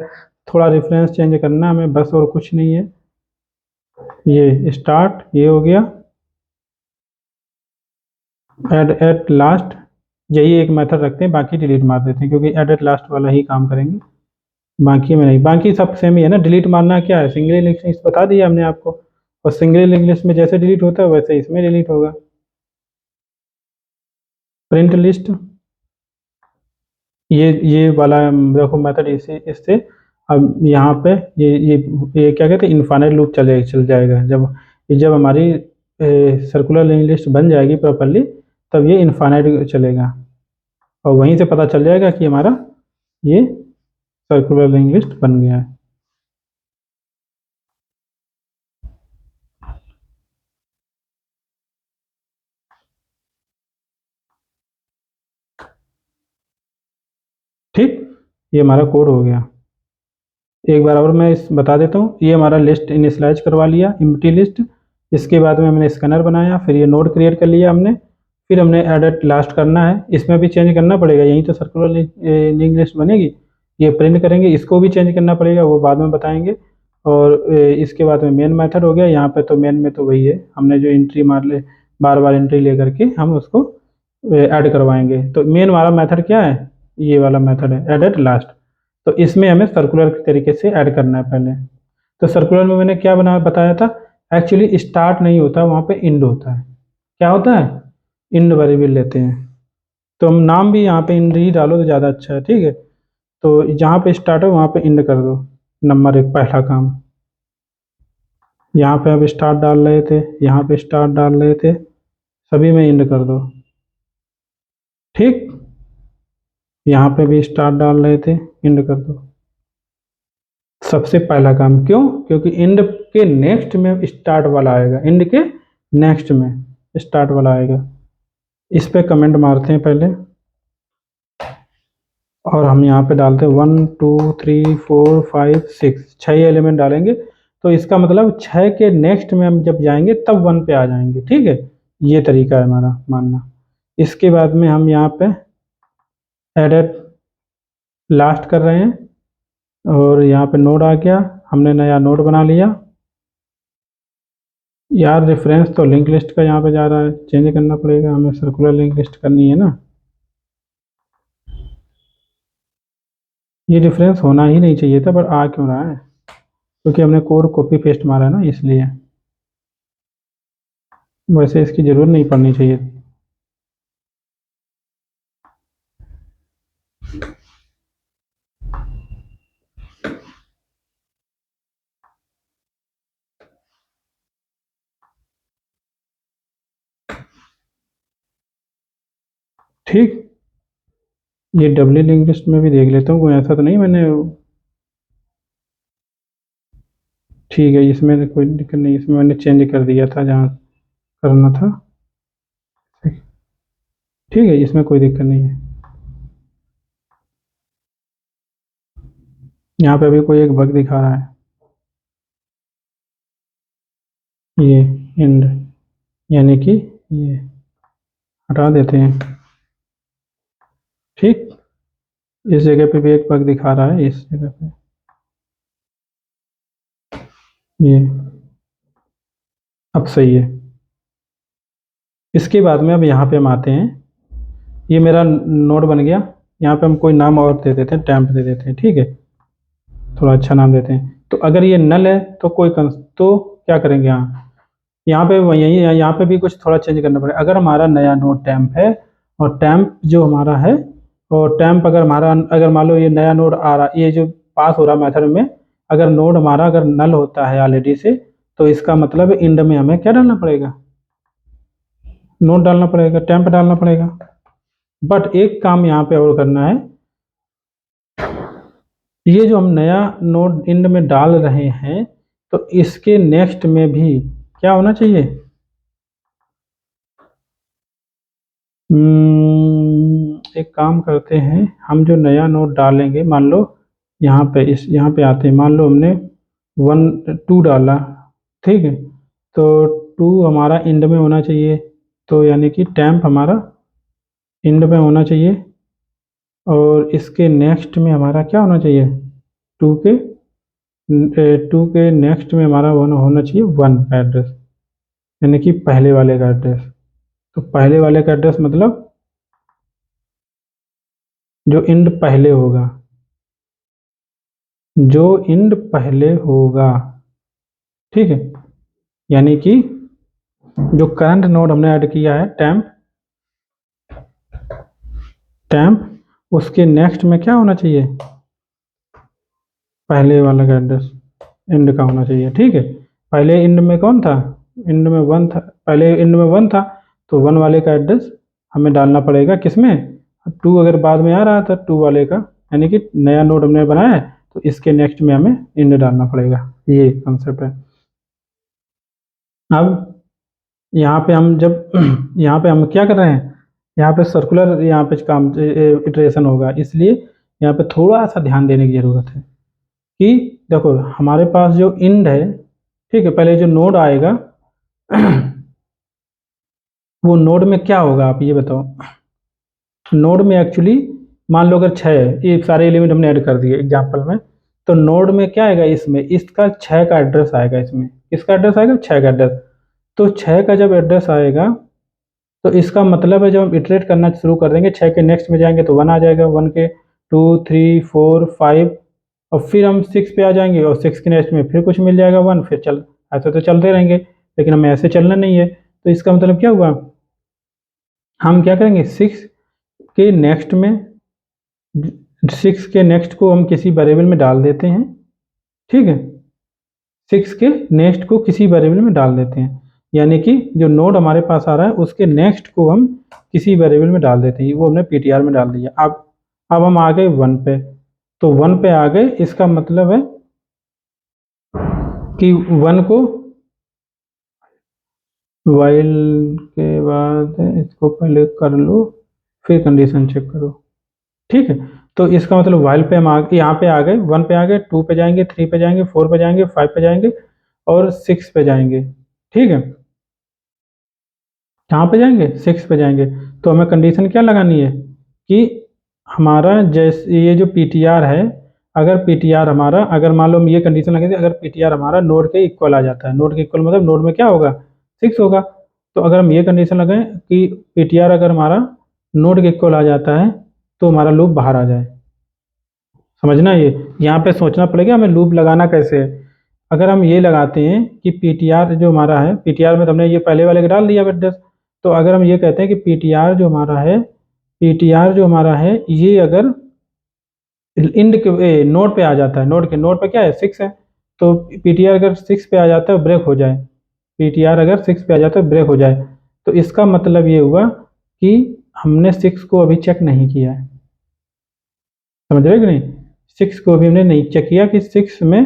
थोड़ा रेफरेंस चेंज करना हमें बस, और कुछ नहीं है। ये स्टार्ट, ये हो गया, ऐड एट लास्ट, यही एक मेथड रखते हैं, बाकी डिलीट मार देते हैं, क्योंकि एड एट लास्ट वाला ही काम करेंगे, बाकी में नहीं। बाकी सब सेम ही है ना, डिलीट मारना क्या है, सिंगल लिंक लिस्ट बता दिया हमने आपको, और सिंगल लिंक लिस्ट में जैसे डिलीट होता है वैसे इसमें डिलीट होगा। प्रिंट लिस्ट, ये वाला देखो मेथड, इसे इससे अब यहाँ पे ये क्या कहते हैं, इनफाइनाइट लूप चल जाएगा। जब जब हमारी सर्कुलर लिंक लिस्ट बन जाएगी प्रॉपरली, तब ये इनफाइनाइट चलेगा, और वहीं से पता चल जाएगा कि हमारा ये सर्कुलर लिंक लिस्ट बन गया है। ठीक, ये हमारा कोड हो गया। एक बार और मैं इस बता देता हूँ, ये हमारा लिस्ट इनिशियलाइज करवा लिया, एम्प्टी लिस्ट। इसके बाद में हमने स्कैनर बनाया, फिर ये नोड क्रिएट कर लिया हमने, फिर हमने एडिट लास्ट करना है, इसमें भी चेंज करना पड़ेगा, यहीं तो सर्कुलर लिंक लिस्ट बनेगी। ये प्रिंट करेंगे, इसको भी चेंज करना पड़ेगा, वो बाद में बताएंगे। और इसके बाद में मेन मेथड हो गया, यहाँ पे तो मेन में तो वही है, हमने जो एंट्री मार ले, बार बार एंट्री ले करके हम उसको ऐड करवाएंगे। तो मेन वाला मेथड क्या है, ये वाला मेथड है एडिट लास्ट। तो इसमें हमें सर्कुलर तरीके से ऐड करना है पहले। तो सर्कुलर में मैंने क्या बताया था, एक्चुअली स्टार्ट नहीं होता, वहाँ पे इंड होता है। क्या होता है, इंड वेरिएबल लेते हैं। तो हम नाम भी यहाँ पे इंड ही डालो तो ज़्यादा अच्छा है, ठीक है। तो जहाँ पे स्टार्ट हो वहाँ पे इंड कर दो, नंबर 1 पहला काम। यहाँ पे अब स्टार्ट डाल रहे थे, यहाँ पे स्टार्ट डाल रहे थे, सभी में इंड कर दो, ठीक। यहाँ पे भी स्टार्ट डाल रहे थे, इंड कर दो, सबसे पहला काम। क्यों, क्योंकि इंड के नेक्स्ट में स्टार्ट वाला आएगा, इंड के नेक्स्ट में स्टार्ट वाला आएगा। इस पे कमेंट मारते हैं पहले, और हम यहाँ पे डालते हैं 1 2 3 4 5 6, 6 एलिमेंट डालेंगे। तो इसका मतलब 6 के नेक्स्ट में हम जब जाएंगे तब 1 पे आ जाएंगे, ठीक है। ये तरीका है हमारा मानना। इसके बाद में हम यहाँ पे एडेड लास्ट कर रहे हैं और यहाँ पे नोड आ गया, हमने नया नोड बना लिया। यार रेफरेंस तो लिंक लिस्ट का यहाँ पे जा रहा है, चेंज करना पड़ेगा हमें, सर्कुलर लिंक लिस्ट करनी है ना। ये रेफरेंस होना ही नहीं चाहिए था, पर आ क्यों रहा है, क्योंकि हमने कोड कॉपी पेस्ट मारा है ना, इसलिए। वैसे इसकी ज़रूरत नहीं पड़नी चाहिए। ठीक, ये डब्ल्यू लिंक लिस्ट में भी देख लेता हूँ, कोई ऐसा तो नहीं मैंने। ठीक है, इसमें कोई दिक्कत नहीं, इसमें मैंने चेंज कर दिया था जहाँ करना था। ठीक है, इसमें कोई दिक्कत नहीं है। यहाँ पे अभी कोई एक बग दिखा रहा है, ये एंड, यानी कि ये हटा देते हैं। ठीक, इस जगह पे भी एक बग दिखा रहा है, इस जगह पे ये अब सही है। इसके बाद में अब यहाँ पे हम आते हैं, ये मेरा नोड बन गया। यहाँ पे हम कोई नाम और दे देते हैं, टैम्प दे देते हैं। ठीक है, थोड़ा अच्छा नाम देते हैं। तो अगर ये नल है तो तो क्या करेंगे, यहाँ पे यही है, यहाँ पे भी कुछ थोड़ा चेंज करना पड़ेगा। अगर हमारा नया नोड टैम्प है और टैम्प जो हमारा है, और टैम्प अगर हमारा, अगर मान लो ये नया नोड आ रहा, ये जो पास हो रहा मेथड में, अगर नोड हमारा अगर नल होता है ऑलरेडी से, तो इसका मतलब इंड में हमें क्या डालना पड़ेगा, नोड डालना पड़ेगा, टैम्प डालना पड़ेगा। बट एक काम यहाँ पे और करना है, ये जो हम नया नोड इंड में डाल रहे हैं, तो इसके नेक्स्ट में भी क्या होना चाहिए, एक काम करते हैं, हम जो नया नोड डालेंगे, मान लो यहाँ पे, इस यहाँ पे आते हैं, मान लो हमने 2 डाला। ठीक है, तो 2 हमारा इंड में होना चाहिए, तो यानी कि टैम्प हमारा इंड में होना चाहिए, और इसके नेक्स्ट में हमारा क्या होना चाहिए, 2 के 2 के नेक्स्ट में हमारा होना चाहिए 1 का एड्रेस, यानी कि पहले वाले का एड्रेस। तो पहले वाले का एड्रेस मतलब जो इंड पहले होगा, जो इंड पहले होगा। ठीक है, यानी कि जो करंट नोड हमने ऐड किया है टैम्प, उसके नेक्स्ट में क्या होना चाहिए, पहले वाला का एड्रेस इंड का होना चाहिए। ठीक है, पहले इंड में कौन था, इंड में 1 था, पहले इंड में 1 था, तो 1 वाले का एड्रेस हमें डालना पड़ेगा, किसमें, 2 अगर बाद में आ रहा था 2 वाले का, यानी कि नया नोड हमने बनाया है, तो इसके नेक्स्ट में हमें इंड डालना पड़ेगा। ये कंसेप्ट है। अब यहाँ पे हम जब यहाँ पे हम क्या कर रहे हैं, यहाँ पे सर्कुलर, यहाँ पे काम इटरेशन होगा, इसलिए यहाँ पे थोड़ा सा ध्यान देने की ज़रूरत है कि देखो हमारे पास जो इंड है, ठीक है, पहले जो नोड आएगा वो नोड में क्या होगा, आप ये बताओ। नोड में एक्चुअली मान लो अगर 6 है, ये सारे एलिमेंट हमने ऐड कर दिए एग्जाम्पल में, तो नोड में क्या आएगा, इसमें इसका 6 का एड्रेस आएगा, इसमें किसका एड्रेस आएगा, 6 का एड्रेस। तो 6 का जब एड्रेस आएगा, तो इसका मतलब है जब हम इटरेट करना शुरू कर देंगे, 6 के नेक्स्ट में जाएंगे तो 1 आ जाएगा, 1 के 2 3 4 5, और फिर हम 6 पे आ जाएंगे और 6 के नेक्स्ट में फिर कुछ मिल जाएगा 1, फिर चल, ऐसे तो चलते रहेंगे, लेकिन हमें ऐसे चलना नहीं है। तो इसका मतलब क्या हुआ, हम क्या करेंगे, 6 के नेक्स्ट में, 6 के नेक्स्ट को हम किसी वेरिएबल में डाल देते हैं। ठीक है, 6 के नेक्स्ट को किसी वेरिएबल में डाल देते हैं, यानी कि जो नोड हमारे पास आ रहा है उसके नेक्स्ट को हम किसी वेरिएबल में डाल देते हैं, वो हमने पीटीआर में डाल दिया। अब हम आ गए 1 पे, तो 1 पे आ गए, इसका मतलब है कि 1 को वाइल के बाद इसको पहले कर लो, फिर कंडीशन चेक करो। ठीक है, तो इसका मतलब वाइल पे हम यहाँ पे आ गए, 1 पे आ गए, 2 पे जाएंगे, 3 पे जाएंगे, 4 पे जाएंगे, 5 पे जाएंगे और 6 पे जाएंगे। ठीक है, कहाँ पे जाएंगे, 6 पे जाएंगे। तो हमें कंडीशन क्या लगानी है कि हमारा जैसे ये जो पी टी आर है, अगर पी टी आर हमारा, अगर मान लो हम ये कंडीशन लगे थे, अगर पी टी आर हमारा नोड के इक्वल आ जाता है, नोड के इक्वल मतलब नोड में क्या होगा, 6 होगा। तो अगर हम ये कंडीशन लगाएं कि पी टी आर अगर हमारा नोड के इक्वल आ जाता है तो हमारा लूप बाहर आ जाए। समझना, ये यहाँ पे सोचना पड़ेगा हमें लूप लगाना कैसे है। अगर हम ये लगाते हैं कि पीटीआर जो हमारा है, पीटीआर में तो हमने ये पहले वाले का डाल दिया एड्रेस। तो अगर हम ये कहते हैं कि पीटीआर जो हमारा है, पीटीआर जो हमारा है ये अगर इंड के नोड पे आ जाता है, नोड पे क्या है, 6 है। तो पीटीआर अगर 6 पे आ जाता है ब्रेक हो जाए, पीटीआर अगर 6 पे आ जाता है ब्रेक हो जाए, तो इसका मतलब ये हुआ कि हमने 6 को अभी चेक नहीं किया है। समझ रहे कि नहीं, 6 को भी हमने नहीं चेक किया कि 6 में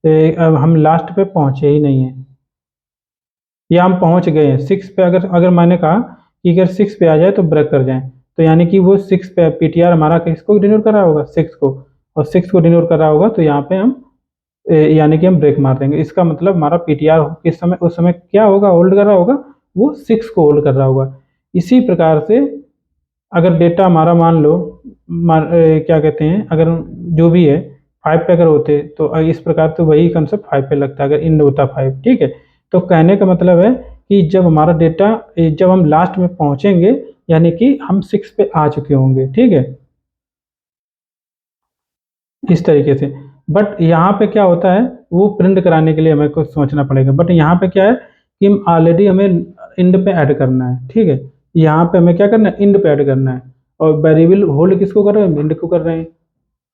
अब हम लास्ट पे पहुंचे ही नहीं है, या हम पहुंच गए हैं 6 पे। अगर अगर मैंने कहा कि अगर 6 पे आ जाए तो ब्रेक कर जाए, तो यानी कि वो 6 पे पीटीआर हमारा किसको डिनोट कर रहा होगा, 6 को, और 6 को डिनोट कर रहा होगा, तो यहाँ पे हम यानी कि हम ब्रेक मार देंगे। इसका मतलब हमारा पीटीआर इस समय उस समय क्या होगा, होल्ड कर रहा होगा, वो 6 को होल्ड कर रहा होगा। इसी प्रकार से अगर डेटा हमारा मान लो क्या कहते हैं, अगर जो भी है 5 पे अगर होते तो इस प्रकार तो वही कंसेप्ट 5 पे लगता है अगर इन होता 5। ठीक है, तो कहने का मतलब है कि जब हमारा डेटा जब हम लास्ट में पहुंचेंगे यानी कि हम 6 पे आ चुके होंगे। ठीक है, इस तरीके से। बट यहाँ पे क्या होता है, वो प्रिंट कराने के लिए हमें कुछ सोचना पड़ेगा। बट यहाँ पे क्या है कि हम ऑलरेडी हमें इंड पे ऐड करना है। ठीक है, यहाँ पे हमें क्या करना है, इंड पे ऐड करना है, और वेरिएबल होल्ड किसको कर रहे हैं, इंड को कर रहे हैं।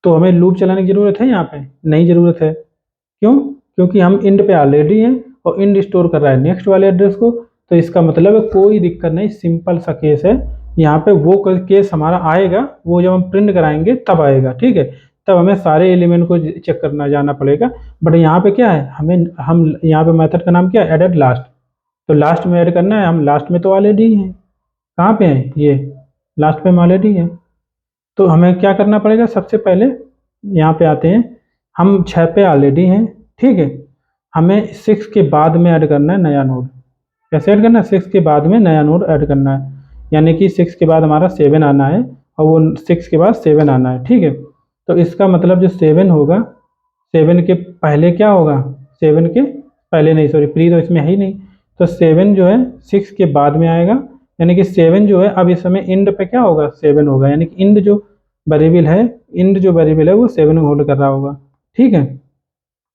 तो हमें लूप चलाने की जरूरत है यहाँ पे, नहीं जरूरत है। क्यों, क्योंकि हम इंड पे ऑलरेडी हैं और इंड स्टोर कर रहा है नेक्स्ट वाले एड्रेस को। तो इसका मतलब है कोई दिक्कत नहीं, सिंपल सा केस है। यहाँ पे वो केस हमारा आएगा, वो जब हम प्रिंट कराएंगे तब आएगा। ठीक है, तब हमें सारे एलिमेंट को चेक करना जाना पड़ेगा। बट यहाँ पे क्या है, हमें हम यहाँ पे मेथड का नाम क्या है, एडेड लास्ट। तो लास्ट में ऐड करना है, हम लास्ट में तो ऑलरेडी हैं। कहाँ पे हैं, ये लास्ट पे हम ऑलरेडी हैं। तो हमें क्या करना पड़ेगा, सबसे पहले यहाँ पे आते हैं, हम 6 पे ऑलरेडी हैं। ठीक है, हमें 6 के बाद में ऐड करना है नया नोड। कैसे ऐड करना है, 6 के बाद में नया नोड ऐड करना है, यानी कि 6 के बाद हमारा 7 आना है, और वो 6 के बाद 7 आना है। ठीक है, तो इसका मतलब जो 7 होगा, 7 के पहले क्या होगा, 7 के पहले नहीं, सॉरी प्री तो इसमें है ही नहीं। तो 7 जो है 6 के बाद में आएगा, यानी कि 7 जो है अब इस समय इंड पे क्या होगा, 7 होगा, यानी कि इंड जो वेरिएबल है, इंड जो वेरिएबल है वो 7 होल्ड कर रहा होगा। ठीक है,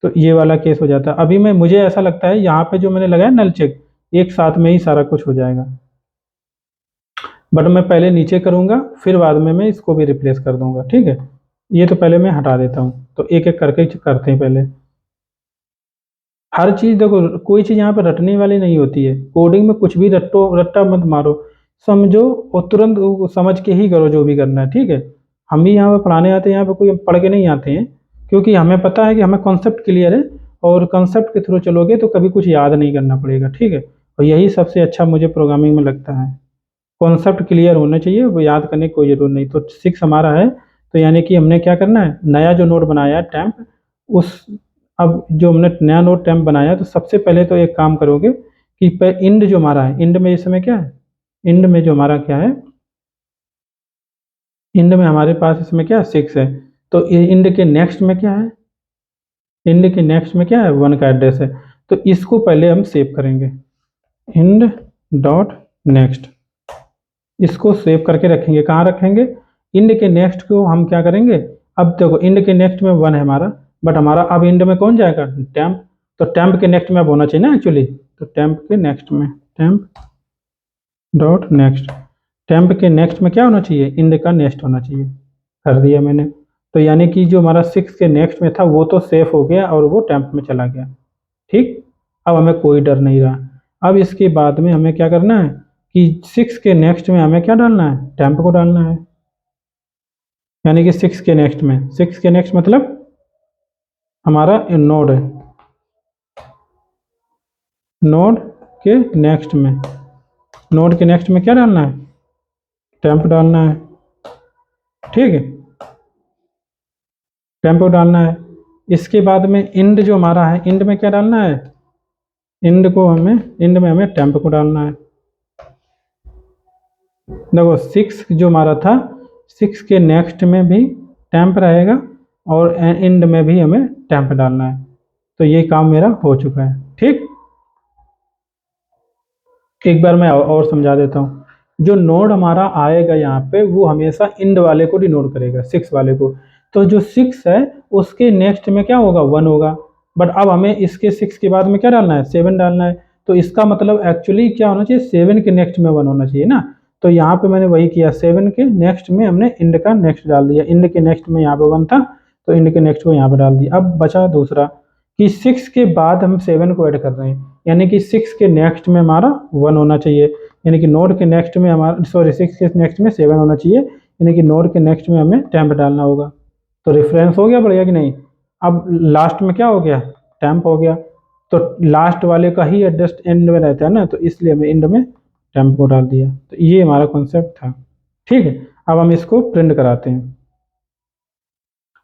तो ये वाला केस हो जाता है। अभी मैं, मुझे ऐसा लगता है यहाँ पे जो मैंने लगाया नल चेक, एक साथ में ही सारा कुछ हो जाएगा। बट मैं पहले नीचे करूँगा, फिर बाद में मैं इसको भी रिप्लेस कर दूंगा। ठीक है, ये तो पहले मैं हटा देता हूँ, तो एक एक करके करते हैं पहले। हर चीज़ देखो, कोई चीज़ यहाँ पे रटने वाली नहीं होती है। कोडिंग में कुछ भी रट्टो रट्टा मत मारो, समझो और तुरंत वो समझ के ही करो जो भी करना है। ठीक है, हम भी यहाँ पे पढ़ाने आते हैं, यहाँ पे कोई पढ़ के नहीं आते हैं, क्योंकि हमें पता है कि हमें कॉन्सेप्ट क्लियर है, और कॉन्सेप्ट के थ्रू चलोगे तो कभी कुछ याद नहीं करना पड़ेगा। ठीक है, और यही सबसे अच्छा मुझे प्रोग्रामिंग में लगता है, कॉन्सेप्ट क्लियर होना चाहिए, वो याद करने की कोई जरूरत नहीं। तो 6 हमारा है, तो यानी कि हमने क्या करना है, नया जो नोड बनाया है टेम्प, उस, अब जो हमने नया नोड टेम्प बनाया, तो सबसे पहले तो एक काम करोगे कि इंड जो हमारा है, इंड में इस समय क्या है, इंड में जो हमारा क्या है, इंड में हमारे पास इसमें क्या है, 6 है। तो इंड के नेक्स्ट में क्या है, इंड के नेक्स्ट में क्या है, 1 का एड्रेस है। तो इसको पहले हम सेव करेंगे, इंड डॉट नेक्स्ट, इसको सेव करके रखेंगे। कहाँ रखेंगे, इंड के नेक्स्ट को हम क्या करेंगे, अब देखो इंड के नेक्स्ट में 1 है हमारा, बट हमारा अब इंड में कौन जाएगा, टेम्प। तो टेम्प के नेक्स्ट में अब होना चाहिए ना एक्चुअली, तो टेम्प के नेक्स्ट में, टेम्प डॉट नेक्स्ट, टेम्प के नेक्स्ट में क्या होना चाहिए, इंड का नेक्स्ट होना चाहिए। कर दिया मैंने। तो यानी कि जो हमारा 6 के नेक्स्ट में था वो तो सेफ हो गया और वो टेम्प में चला गया। ठीक, अब हमें कोई डर नहीं रहा। अब इसके बाद में हमें क्या करना है कि 6 के नेक्स्ट में हमें क्या डालना है, टेम्प को डालना है। यानी कि 6 के नेक्स्ट में, 6 के नेक्स्ट मतलब हमारा नोड है, नोड के नेक्स्ट में, नोड के नेक्स्ट में क्या डालना है, टेम्प डालना है। ठीक है, टेम्प डालना है। इसके बाद में इंड जो हमारा है, इंड में क्या डालना है, इंड में हमें टेम्प को डालना है। देखो 6 जो हमारा था, 6 के नेक्स्ट में भी टेम्प रहेगा और एंड में भी हमें टेम्प डालना है। तो ये काम मेरा हो चुका है। ठीक, एक बार मैं और समझा देता हूँ। जो नोड हमारा आएगा यहाँ पे वो हमेशा इंड वाले को डिनोट करेगा, 6 वाले को। तो जो 6 है उसके नेक्स्ट में क्या होगा, 1 होगा। बट अब हमें इसके 6 के बाद में क्या डालना है, 7 डालना है। तो इसका मतलब एक्चुअली क्या होना चाहिए, 7 के नेक्स्ट में 1 होना चाहिए ना। तो यहाँ पे मैंने वही किया, 7 के नेक्स्ट में हमने इंड का नेक्स्ट डाल दिया। इंड के नेक्स्ट में यहाँ पे 1 था तो इंड के नेक्स्ट को यहाँ पे डाल दिया। अब बचा दूसरा कि 6 के बाद हम 7 को ऐड कर रहे हैं, यानी कि 6 के नेक्स्ट में हमारा 1 होना चाहिए, यानी कि नोड के नेक्स्ट में हमारा, सॉरी 6 के नेक्स्ट में 7 होना चाहिए, यानी कि नोड के नेक्स्ट में हमें टेम्प डालना होगा। तो रेफरेंस हो गया बढ़िया कि नहीं। अब लास्ट में क्या हो गया, टेम्प हो गया। तो लास्ट वाले का ही एड्रेस एंड में रहता है ना, तो इसलिए हमें एंड में टेम्प को डाल दिया। तो ये हमारा कॉन्सेप्ट था। ठीक है, अब हम इसको प्रिंट कराते हैं।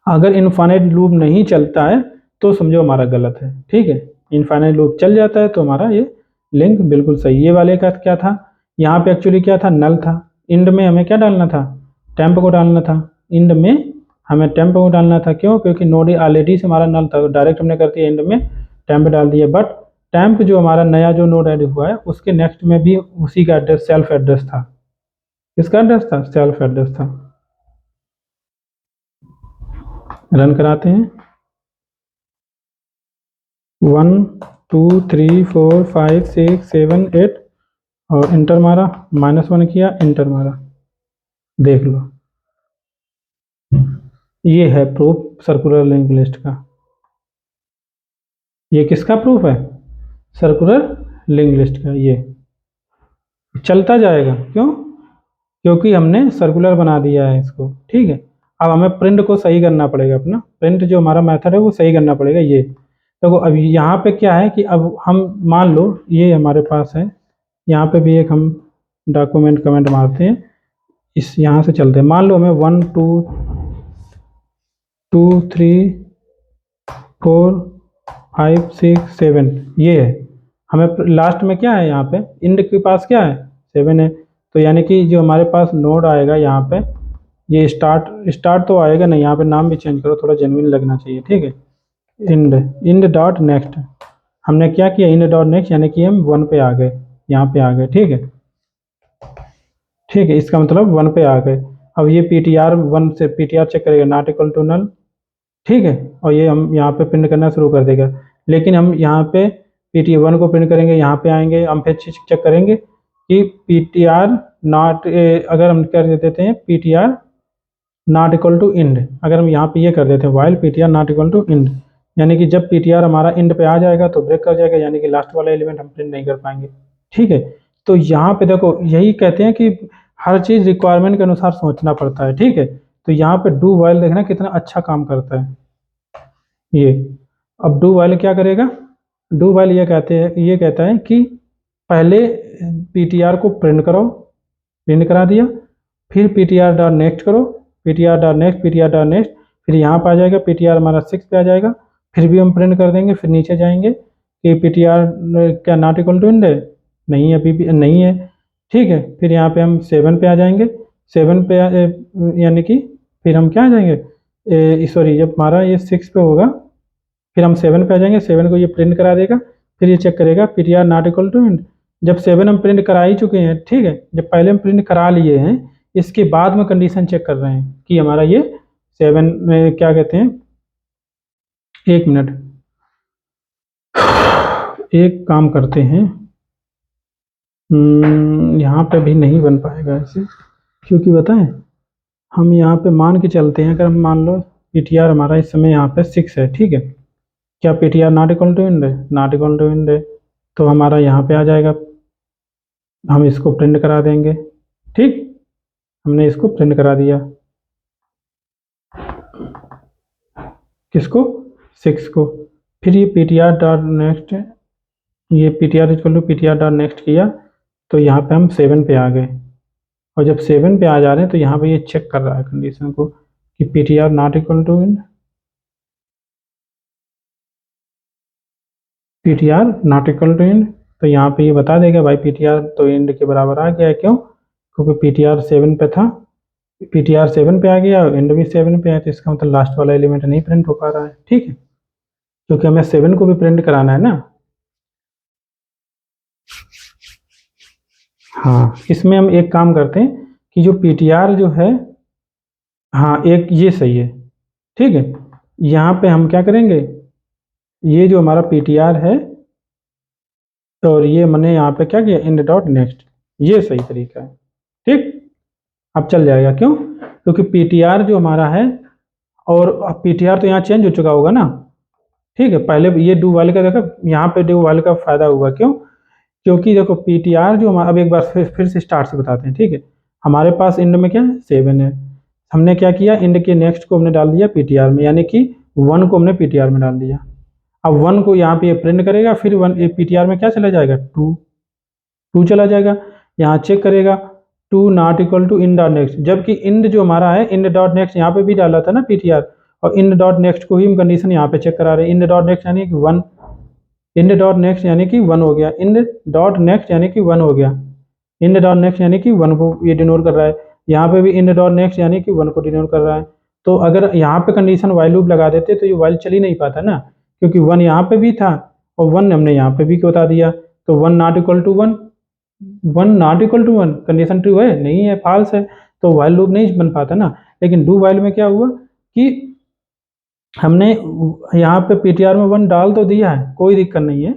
अगर इनफाइनाइट लूप नहीं चलता है तो समझो हमारा गलत है। ठीक है, इनफाइनाइट लूप चल जाता है तो हमारा ये लिंक बिल्कुल सही। ये वाले का क्या था, यहाँ पे एक्चुअली क्या था, नल था। इंड में हमें क्या डालना था, टेम्प को डालना था। इंड में हमें टेम्प को डालना था, क्यों, क्योंकि नोड ऑलरेडी से हमारा नल था, डायरेक्ट हमने कर दिया, इंड में टेम्प डाल दिया। बट टेम्प जो हमारा नया जो नोड ऐड हुआ है उसके नेक्स्ट में भी उसी का एड्रेस, सेल्फ एड्रेस था। किसका एड्रेस था, सेल्फ एड्रेस था। रन कराते हैं। 1 2 3 4 5 6 7 8 और इंटर मारा, -1 किया, इंटर मारा, देख लो। ये है प्रूफ सर्कुलर लिंक लिस्ट का। ये किसका प्रूफ है, सर्कुलर लिंक लिस्ट का। ये चलता जाएगा, क्यों, क्योंकि हमने सर्कुलर बना दिया है इसको। ठीक है, अब हमें प्रिंट को सही करना पड़ेगा, अपना प्रिंट जो हमारा मेथड है वो सही करना पड़ेगा। ये देखो, अब यहाँ पे क्या है कि अब हम मान लो ये हमारे पास है, यहाँ पे भी एक हम डॉक्यूमेंट कमेंट मारते हैं, इस यहाँ से चलते हैं। मान लो हमें 1 2 2 3 4 5 6 7 ये है। हमें लास्ट में क्या है, यहाँ पे इंड के पास क्या है, 7 है। तो यानी कि जो हमारे पास नोड आएगा यहाँ पे, ये स्टार्ट तो आएगा नहीं, यहाँ पे नाम भी चेंज करो, थोड़ा जेन्युइन लगना चाहिए। ठीक है, इंड इंड डॉट नेक्स्ट। हमने क्या किया, इंड डॉट नेक्स्ट, यानी कि हम 1 पे आ गए, यहाँ पे आ गए। ठीक है, ठीक है, इसका मतलब 1 पे आ गए। अब ये पीटीआर 1 से पीटीआर चेक करेगा, नॉट इक्वल टू नल। ठीक है, और ये हम यहाँ पे प्रिंट करना शुरू कर देगा। लेकिन हम यहाँ पे PT1 को प्रिंट करेंगे, यहाँ पे आएंगे, हम फिर चेक करेंगे कि PTR नॉट, अगर हम कर देते हैं PTR not equal to end, अगर हम यहाँ पे ये कर देते हैं while PTR not equal to end, यानी कि जब PTR हमारा इंड पे आ जाएगा तो ब्रेक कर जाएगा, यानी कि लास्ट वाला एलिमेंट हम प्रिंट नहीं कर पाएंगे। ठीक है, तो यहाँ पे देखो यही कहते हैं कि हर चीज़ रिक्वायरमेंट के अनुसार सोचना पड़ता है। ठीक है, तो यहाँ पे डू वाइल देखना कितना अच्छा काम करता है ये। अब डू वाइल क्या करेगा, डू वाइल ये कहते हैं, ये कहता है कि पहले पीटीआर को प्रिंट करो, प्रिंट करा दिया, फिर पीटीआर डॉट नेक्स्ट करो, PTR dot next, PTR dot next, फिर यहाँ पर आ जाएगा पीटीआर हमारा 6 पे आ जाएगा, फिर भी हम प्रिंट कर देंगे। फिर नीचे जाएंगे कि पीटीआर क्या नॉट इक्वल टू इंड है, नहीं है, अभी भी नहीं है। ठीक है, फिर यहाँ पे हम 7 पे आ जाएंगे, 7 पे यानी कि फिर हम क्या आ जाएंगे, सॉरी जब हमारा ये 6 पे होगा फिर हम 7 पे आ जाएंगे, 7 को ये प्रिंट करा देगा, फिर ये चेक करेगा PTR not equal to end. जब 7 हम प्रिंट करा ही चुके हैं, ठीक है, जब पहले हम प्रिंट करा लिए हैं, इसके बाद में कंडीशन चेक कर रहे हैं कि हमारा ये 7 में क्या कहते हैं, 1 मिनट, एक काम करते हैं, यहाँ पे भी नहीं बन पाएगा ऐसे, क्योंकि बताएं हम यहाँ पे मान के चलते हैं, अगर हम मान लो पीटीआर हमारा इस समय यहाँ पे 6 है। ठीक है, क्या PTR not equal to end है, नॉट इक्वल टू इंड है, तो हमारा यहाँ पे आ जाएगा, हम इसको प्रिंट करा देंगे। ठीक, हमने इसको प्रिंट करा दिया, किसको, 6 को। फिर ये पीटीआर डॉट नेक्स्ट, ये PTR equal to PTR dot next किया, तो यहाँ पे हम 7 पे आ गए। और जब 7 पे आ जा रहे हैं तो यहाँ पे ये चेक कर रहा है कंडीशन को कि PTR not equal to end, PTR not equal to end, तो यहाँ पे ये बता देगा भाई पीटीआर तो इंड के बराबर आ गया है। क्यों, क्योंकि पीटीआर 7 पे था, पीटीआर 7 पे आ गया, एंड भी 7 पे है, तो इसका मतलब लास्ट वाला एलिमेंट नहीं प्रिंट हो पा रहा है। ठीक है, क्योंकि हमें 7 को भी प्रिंट कराना है ना। हाँ, इसमें हम एक काम करते हैं कि जो पीटीआर जो है, हाँ एक ये सही है। ठीक है, यहाँ पे हम क्या करेंगे, ये जो हमारा पीटीआर है और ये मैंने यहाँ पे क्या किया, इंड डॉट नेक्स्ट, ये सही तरीका है। ठीक, अब चल जाएगा, क्यों, क्योंकि पीटीआर जो हमारा है, और पीटीआर तो यहाँ चेंज हो चुका होगा ना। ठीक है, पहले ये डू वाले का देखो, यहाँ पे डू वाले का फायदा हुआ, क्यों, क्योंकि देखो पीटीआर जो हमारा, अब एक बार फिर से स्टार्ट से बताते हैं। ठीक है, हमारे पास इंड में क्या है, 7 है, हमने क्या किया, इंड के नेक्स्ट को हमने डाल दिया पीटीआर में, यानी कि 1 को हमने पीटीआर में डाल दिया। अब 1 को यहाँ पे प्रिंट करेगा, फिर 1 पीटीआर में क्या चला जाएगा, 2 चला जाएगा, यहाँ चेक करेगा 2 not equal to end dot next, जबकि इंड जो हमारा है, इंड डॉट नेक्स्ट यहाँ पे भी डाला था ना पीटीआर, और इंड डॉट नेक्स्ट को ही हम कंडीशन यहाँ पे चेक करा रहे हैं। इंड डॉट नेक्स्ट यानी कि 1, इंड डॉट नेक्स्ट यानी कि 1 हो गया, इंड डॉट नेक्स्ट यानी कि 1 हो गया, इंड डॉट नेक्स्ट यानी कि 1 को ये डिनोट कर रहा है, यहाँ पे भी इंड डॉट नेक्स्ट यानी कि 1 को डिनोट कर रहा है। तो अगर यहाँ पे कंडीशन वाइल लूप लगा देते तो ये वाइल चल ही नहीं पाता ना, क्योंकि 1 यहाँ पे भी था और 1 हमने यहाँ पे भी बता दिया, तो 1 not equal to 1, 1 not equal to 1 condition true है, नहीं है, फॉल्स है, तो वाइल लूप नहीं बन पाता ना। लेकिन डू वाइल में क्या हुआ कि हमने यहाँ पे पीटीआर में 1 डाल तो दिया है, कोई दिक्कत नहीं है,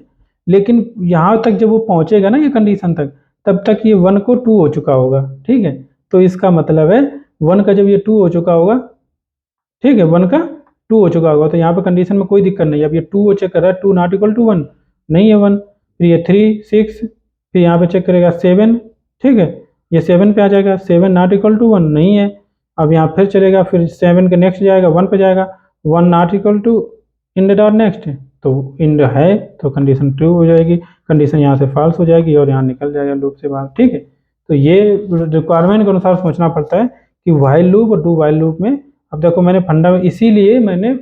लेकिन यहाँ तक जब वो पहुँचेगा ना ये कंडीशन तक, तब तक ये 1 को 2 हो चुका होगा। ठीक है, तो इसका मतलब है 1 का जब ये 2 हो चुका होगा, ठीक है, 1 का 2 हो चुका होगा, तो यहाँ पे कंडीशन में कोई दिक्कत नहीं है। अब ये 2 चेक कर रहा है, 2 नॉट इक्वल टू 1, नहीं है 1, फिर ये 3 6, फिर यहाँ पे चेक करेगा 7, ठीक है, ये 7 पे आ जाएगा, 7 नॉट इक्वल टू 1 नहीं है, अब यहाँ फिर चलेगा, फिर 7 के नेक्स्ट जाएगा 1 पे जाएगा, 1 not equal to end dot next, तो इंड है तो कंडीशन ट्रू हो जाएगी, कंडीशन यहाँ से फॉल्स हो जाएगी और यहाँ निकल जाएगा लूप से बाहर। ठीक है, तो ये रिक्वायरमेंट के अनुसार सोचना पड़ता है कि वाइल लूप और डू वाइल लूप में। अब देखो मैंने इसीलिए मैंने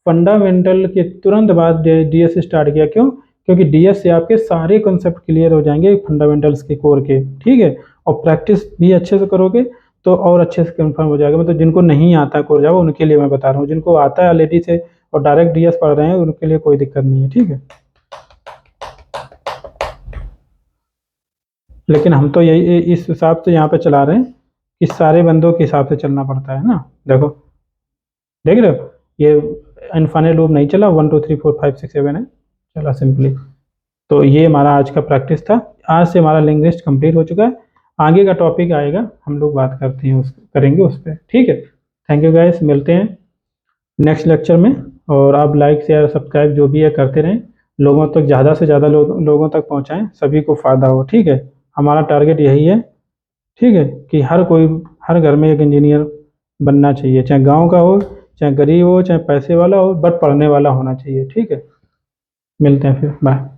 फंडामेंटल के तुरंत बाद डीएस स्टार्ट किया, क्यों, क्योंकि डीएस से आपके सारे कॉन्सेप्ट क्लियर हो जाएंगे फंडामेंटल्स के कोर के। ठीक है, और प्रैक्टिस भी अच्छे से करोगे तो और अच्छे से कंफर्म हो जाएगा। मतलब जिनको नहीं आता कोर जावा उनके लिए मैं बता रहा हूँ, जिनको आता है ऑलरेडी से और डायरेक्ट डीएस पढ़ रहे हैं उनके लिए कोई दिक्कत नहीं है। ठीक है, लेकिन हम तो यही इस हिसाब से यहाँ पे चला रहे हैं कि सारे बंदों के हिसाब से चलना पड़ता है ना। देखो देख रहे हो, ये इनफाइनाइट लूप नहीं चला, 1 2 3 4 5 6 7 है, चला सिंपली। तो ये हमारा आज का प्रैक्टिस था, आज से हमारा लिंक लिस्ट कंप्लीट हो चुका है। आगे का टॉपिक आएगा, हम लोग बात करते हैं करेंगे उस पर। ठीक है, थैंक यू गाइस, मिलते हैं नेक्स्ट लेक्चर में। और आप लाइक शेयर सब्सक्राइब जो भी है करते रहें, लोगों तक ज़्यादा से ज़्यादा लोगों तक पहुँचाएँ, सभी को फ़ायदा हो। ठीक है, हमारा टारगेट यही है। ठीक है, कि हर घर में एक इंजीनियर बनना चाहिए, चाहे गांव का हो, चाहे गरीब हो, चाहे पैसे वाला हो, बट पढ़ने वाला होना चाहिए। ठीक है, मिलते हैं फिर, बाय।